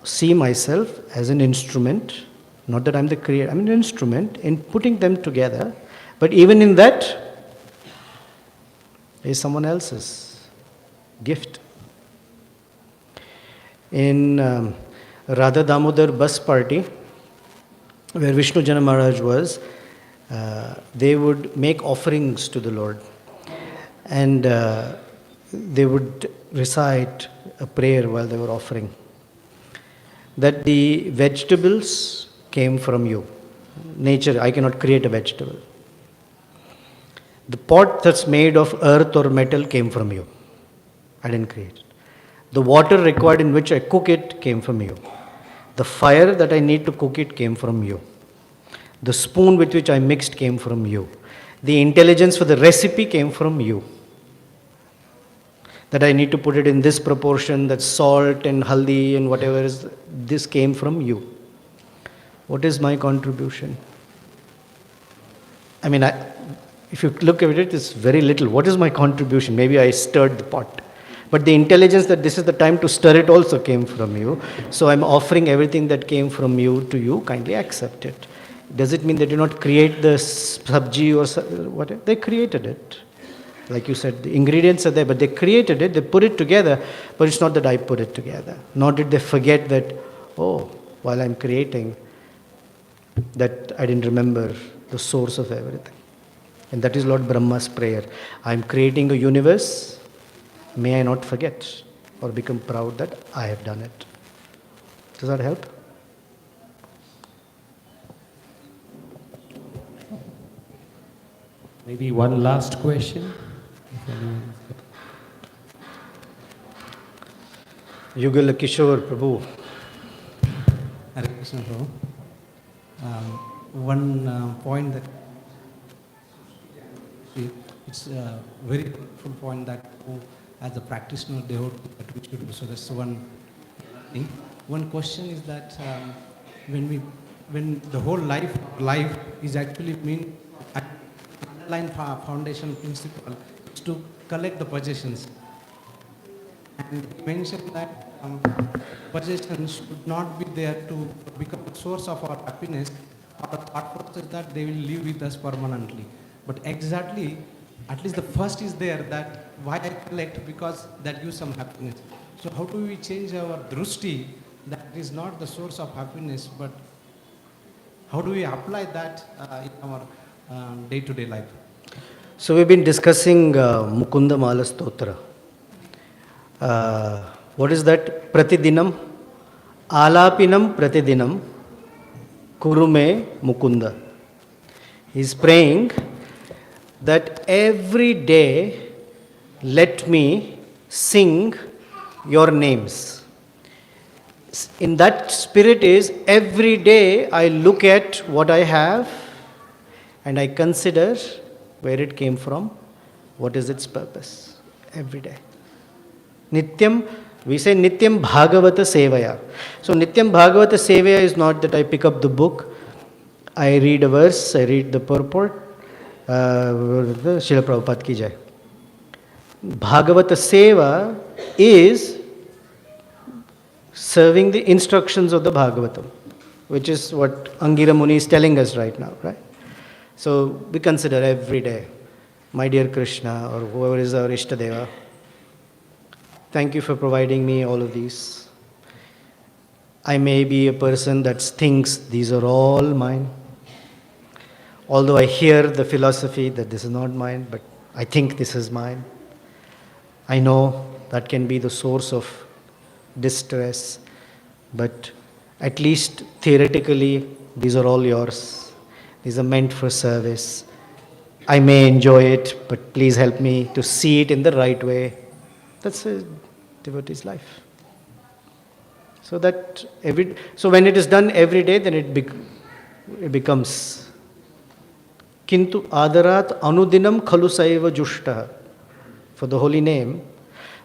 see myself as an instrument, not that I'm the creator, I'm an instrument in putting them together, but even in that is someone else's gift. In Radha Damodar bus party, where Vishnu Jana Maharaj was, they would make offerings to the Lord, and they would recite a prayer while they were offering, that the vegetables came from you. Nature, I cannot create a vegetable. The pot that's made of earth or metal came from you. I didn't create it. The water required in which I cook it came from you. The fire that I need to cook it came from you. The spoon with which I mixed came from you. The intelligence for the recipe came from you. That I need to put it in this proportion, that salt and haldi and whatever is, this came from you. What is my contribution? I mean, if you look at it, it's very little. What is my contribution? Maybe I stirred the pot. But the intelligence that this is the time to stir it also came from you. So I'm offering everything that came from you to you. Kindly accept it. Does it mean that you not create the sabji or whatever? They created it. Like you said, the ingredients are there, but they created it, they put it together, but it's not that I put it together. Nor did they forget that, oh, while I'm creating, that I didn't remember the source of everything. And that is Lord Brahma's prayer. I'm creating a universe, may I not forget or become proud that I have done it. Does that help? Maybe one last question. Yugal Kishore Prabhu. Hare Krishna Prabhu. One point that it's a very good point that as a practitioner devotee that we should do. So that's one thing. One question is that when we when the whole life is actually mean underlying foundation principle is to collect the possessions. And he mentioned that possessions should not be there to become a source of our happiness, or the thought process that they will live with us permanently. But exactly, at least the first is there, that why I collect, because that gives some happiness. So how do we change our drusti, that is not the source of happiness, but how do we apply that in our day-to-day life? So we've been discussing Mukunda Mala Stotra. What is that? Pratidinam, Alapinam Pratidinam, Kurume Mukunda. He's praying that every day let me sing your names. In that spirit is every day I look at what I have and I consider where it came from, what is its purpose. Every day. Nityam, we say Nityam Bhāgavata Sevaya. So Nityam Bhāgavata Sevaya is not that I pick up the book, I read a verse, I read the purport, Srila Prabhupada ki jai. Bhāgavata Seva is serving the instructions of the Bhāgavatam, which is what Angira Muni is telling us right now, right? So we consider every day, my dear Krishna or whoever is our Ishtadeva, thank you for providing me all of these. I may be a person that thinks these are all mine. Although I hear the philosophy that this is not mine, but I think this is mine. I know that can be the source of distress, but at least theoretically, these are all yours. These are meant for service. I may enjoy it, but please help me to see it in the right way. That's a devotee's life. So that when it is done every day, then it becomes Kintu Adarat Anudinam Khalu Saiva Jushta, for the holy name.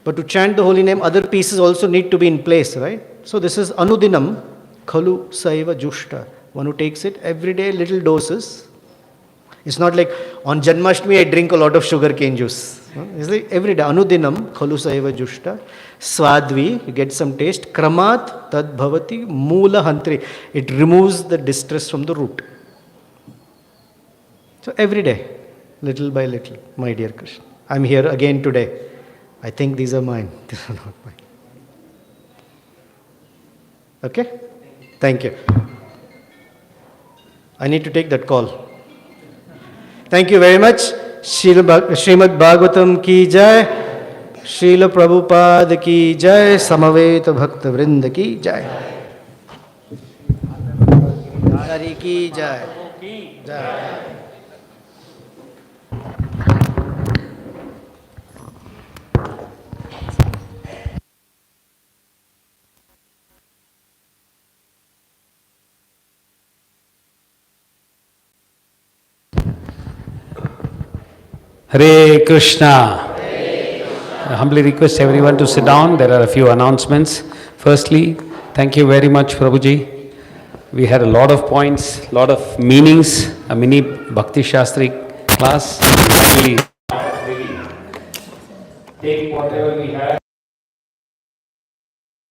But to chant the holy name, other pieces also need to be in place, right? So this is Anudinam Khalu Saiva Jushta. One who takes it every day, little doses. It's not like on Janmashtami I drink a lot of sugar cane juice. It's like every day. Anudinam Khalu Saiva Jushta. Swadvi, you get some taste. Kramat Tad Bhavati Moola Hantri. It removes the distress from the root. So every day, little by little, my dear Krishna. I'm here again today. I think these are mine. These are not mine. Okay? Thank you. I need to take that call. Thank you very much. Śrīmad Bhāgavatam ki jai. Srila Prabhupada ki jai. Samaveta Bhakta Vrinda ki jai. Hari ki jai. Jai. Hare Krishna. I humbly request everyone to sit down. There are a few announcements. Firstly, thank you very much, Prabhuji. We had a lot of points, lot of meanings, a mini Bhakti Shastri class. Really take whatever we had.